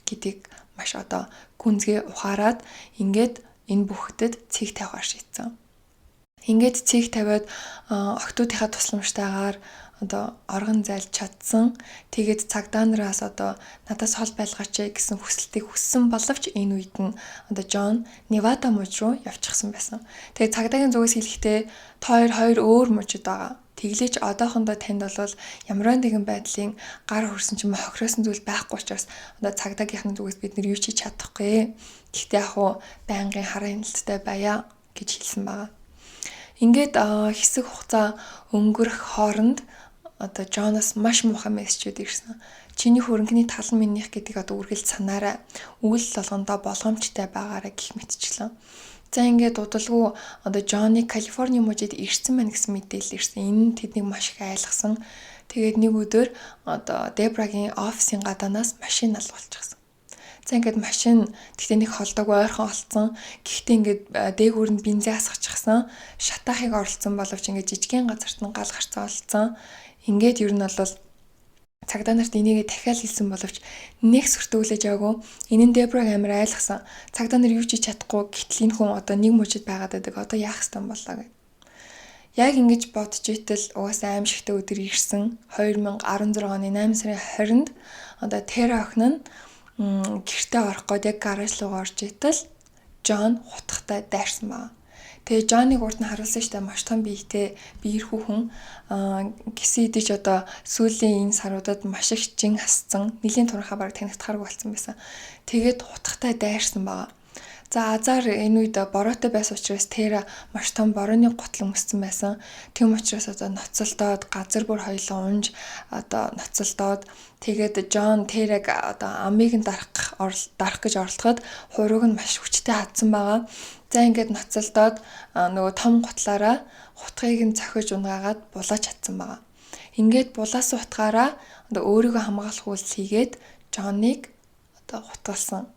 [SPEAKER 1] гэдгийг маш одоо гүнзгий ухаарад ингээд энэ бүхтэд цэг тавихаар шийдсэн. Ингээд цэг тавиад октоодынхаа тусламжтайгаар одоо оргон зайлж чадсан. Тэгээд цагдаа нараас одоо надаас хол байлгаач гэсэн хүсэлтийг хүссэн боловч энэ үед нь одоо Жон Невада мужид руу явчихсан байсан. Тэгээд цагдаагийн зүгээс хэлэхдээ хоёр өөр мужид байгаа. Тэглээч одоохондоо танд бол ямар нэгэн байдлын гар хөрсөн ч юм уу хохироосон зүйл байхгүй учраас одоо цагдаагийнхны зүгээс бид нэр юу ч хийж чадахгүй. Гэхдээ яг уу байнгын хараа хяналттай байя гэж хэлсэн байгаа. Ингээд хэсэг хугацаа өнгөрөх хооронд одоо Жоноос маш муухай мессежүүд ирсэн. Чиний хөрөнгөний тал минийх гэдгийг одоо үргэлж санаарай. Үйл болгондоо болгоомжтой байгаарай гэх мэтчлэн. За ингээд удалгүй одоо Жоны Калифорни мужид ирсэн байна гэсэн мэдээлэл ирсэн. Энэ нь тэднийг маш их айлгсан. Тэгээд нэг өдөр одоо Дебрагийн офисын гадаанаас машин алгуулчихсан. За ингээд машин тэгтээ нэг холдоогүй ойрхон олцсон. Гэхдээ ингээд дээгүүр нь бензин асгачихсан. Шатаахыг оролцсон боловч ингээд жижигхэн газарт нь гал гарцаа олцсон. Ингээд ер нь бол цагдаа нарт энийгээ дахиад хэлсэн боловч нэг сөртөглөж яваагүй. Энэ нь Дебраг амар айлгсан. Цагдаа нар юу ч хийж чадахгүй. Гэтэл энэ хүн одоо нэг мужид байгаад байдаг. Одоо яах ёстой юм болоо гэв. Яг ингэж бодож итэл угаасаа аимшигтай өдөр ирсэн. 2016 оны 8 сарын 20-нд одоо Тера охин нь гэртээ орох гээд яг гараж руу орж итэл Жон хутгатай дайрсан байна. Тэгээ Джоныг урд нь харуулсан штэ маш том биетэй биерхүү хүн гисэн идэж одоо сүүлийн энэ саруудад маш их жин хасцсан. Нилийн туранхаа баг танигдахааргүй болсон байсан. Тэгээд хутгатай дайрсан байгаа. За Азар энэ үед бороотой байсан учраас Тера маш том борооны гутал өмссөн байсан. Тийм учраас одоо ноцолдоод газар бүр хоёлоо унж одоо ноцолдоод тэгээд Джон Тераг одоо амийг нь дарах гэж оролдоход хурууг нь маш хүчтэй хадсан байгаа. За ингээд ноцолдоод нөгөө том гутлаараа хутгийг нь цохиж унгаагаад булаач чадсан байгаа. Ингээд булаасан утгаараа одоо өөрийгөө хамгаалах үйлс хийгээд Джоныг одоо хутгалсан.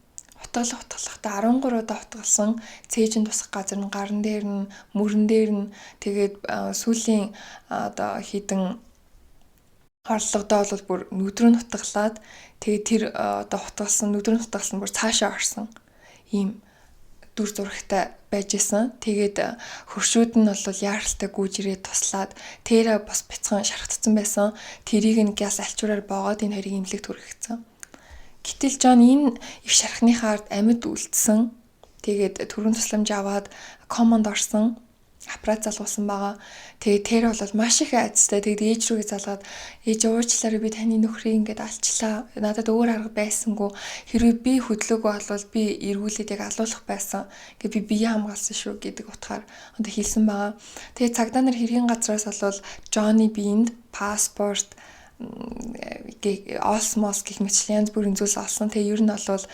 [SPEAKER 1] Хутгалахдаа 13 удаа хутгалсан. Цээжин тусах газар нь гарн дээр нь, мөрөн дээр нь тэгээд сүүлийн одоо хідэн хорлогодоо бол бүр нүдрөө нь хутгалаад тэгээд тэр одоо хутгалсан нүдрөө нь хутгалсан бүр цаашаа орсон. Ийм дүр зурагтай байж исэн. Тэгээд хөршүүд нь бол яаралтай гүйж ирээд туслаад Тера бас бяцхан шархтсан байсан. Тэрийг нь гяс алчуураар боогоод энэ хоёрыг имлэг түргэцсэн. Гэтэл Джон энэ их шархныхаа ард амьд үлдсэн. Тэгээд түрүүн тусламж аваад команд орсон. Аппарат залгуулсан байгаа. Тэгээд Тера бол маш их айцтай. Тэгээд ээж рүүгээ залгаад ээж уучлаарай би таны нөхрийг ингээд алчлаа. Надад өөр арга байсангүй. Хэрвээ би хөдлөөгүй болвол би эргүүлээд яг алуулах байсан. Ингээд би бие хамгаалсан шүү гэдэг утгаар одоо хэлсэн байгаа. Тэгээд цагдаа нар хэргийн газраас бол Джонny биеинд паспорт осмос гэх мэт янз бүрийн зүйлс олсон. Тэгээ ер нь бол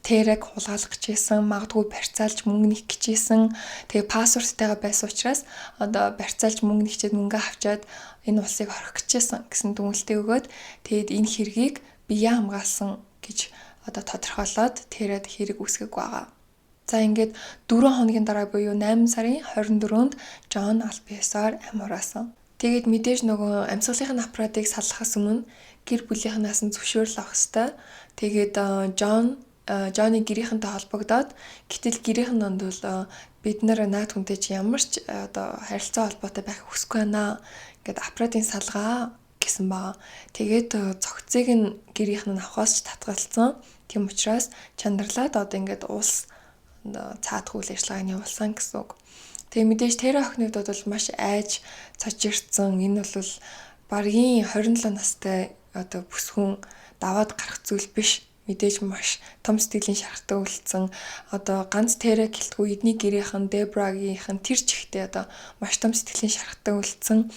[SPEAKER 1] Терэг хулгайлах гэжсэн, магадгүй барьцаалж мөнгө нэх гэжсэн. Тэгээ паспорттайгаа байсан учраас одоо барьцаалж мөнгө нэхчээд мөнгө авчаад энэ улсыг орхих гэжсэн гэсэн дүгнэлтээ өгөөд тэгээд энэ хэргийг бие хамгаалсан гэж одоо тодорхойлоод Терэг хэрэг үүсгэх байгаа. За ингээд 4 хоногийн дараа буюу 8 сарын 24-нд Джон аль биесээр амуурасан. Тэгээд мэдээж нөгөө амьсгалын аппаратыг саллахаас өмнө гэр бүлийнхнээс нь зөвшөөрөл авах хэрэгтэй. Тэгээд Джонny гэрийнхэнтэй холбогдоод гэтэл гэрийнхэн донд бол бид нар наад хүнтэй чи ямар ч одоо харилцаа холбоотой байх хүсэхгүй байна. Ингээд аппаратыг салгаа гэсэн баа. Тэгээд цогцыг нь гэрийнхэн нь авахаас ч татгалцсан. Тийм учраас чандарлаад одоо ингээд улс цаадах үйл ажиллагааг нь явуулсан гэсэн үг. Тэгээ мэдээж Тера охиныг бол маш айж цочирдсан. Энэ бол баргийн 27 настай одоо бүсгүн даваад гарах зүйл биш. Мэдээж маш том сэтгэлийн шархтаа үлдсэн. Одоо ганц Тера гэлтгүй эдний гэрийнхэн Дебрагийнхэн тэр чигтээ одоо маш том сэтгэлийн шархтаа үлдсэн.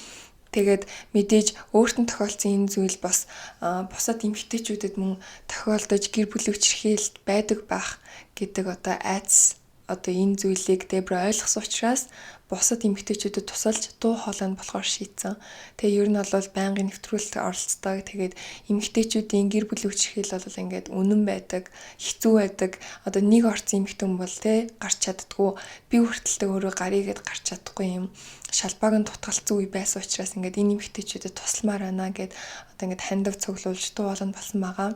[SPEAKER 1] Тэгээд мэдээж өөрт нь тохиолдсон энэ зүйл бас бусад эмэгтэйчүүдэд мөн тохиолдож гэр бүлийн хүчирхийлэлт байдаг байх гэдэг одоо айц одоо энэ зүйлийг Дебра ойлгосон учраас бусад эмэгтэйчүүдэд тусалж дуу хоолойнд болохоор шийдсэн. Тэгээ ер нь бол байнгын нэвтрүүлэлтэд оролцдог. Тэгээд эмэгтэйчүүдийн гэр бүлийн хүчирхийлэл бол ингээд үнэн байдаг, хэцүү байдаг. Одоо нэг орцсон эмэгтэн бол гарч чаддгүй, би хүртэлтэй өөрөө гарыгээд гарч чадахгүй юм. Шалбааг нь тутгалцсан үе байсан учраас ингээд энэ эмэгтэйчүүдэд тусламаар байна гэд одоо ингээд хандив цуглуулж дуу хоолойнд болсон байгаа.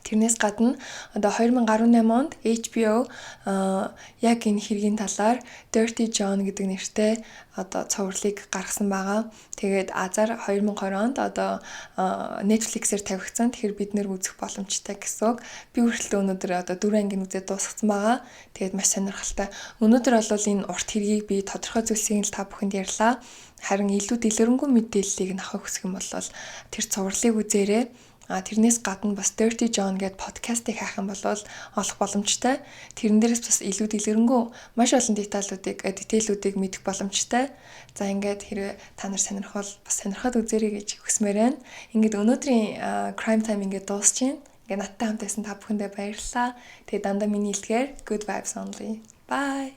[SPEAKER 1] Тэрнээс гадна одоо 2018 онд HBO яг энэ хэргийн талаар Dirty John гэдэг нэртэй одоо цувралыг гаргасан байгаа. Тэгээд Азар 2020 онд одоо Netflix-ээр тавигдсан. Тэгэхээр бид нэр үзэх боломжтой гэсэн үг. Би хүртэл өнөөдөр одоо 4 ангийн үзээд дуусгасан байгаа. Тэгээд маш сонирхолтой. Өнөөдөр бол энэ урт хэргийг би тодорхой зүйлсийг л та бүхэнд ярьлаа. Харин илүү дэлгэрэнгүй мэдээллийг авах хүсэх юм бол тэр цувралыг үзээрэй. Тэрнээс гадна бас Dirty John гэдэг подкастыг хайх юм бол олох боломжтой. Тэрэн дээрээс бас илүү дэлгэрэнгүй маш олон детайлүүдийг мэдэх боломжтой. За ингээд хэрвээ та нар сонирхвол бас сонирхоод үзээрэй гэж хүсмээр байна. Ингээд өнөөдрийн Crime Time ингээд дуусчихин. Ингээд надтай хамт байсан та бүхэндээ баярлалаа. Тэгээ дандаа миний илгээр good vibes only. Bye.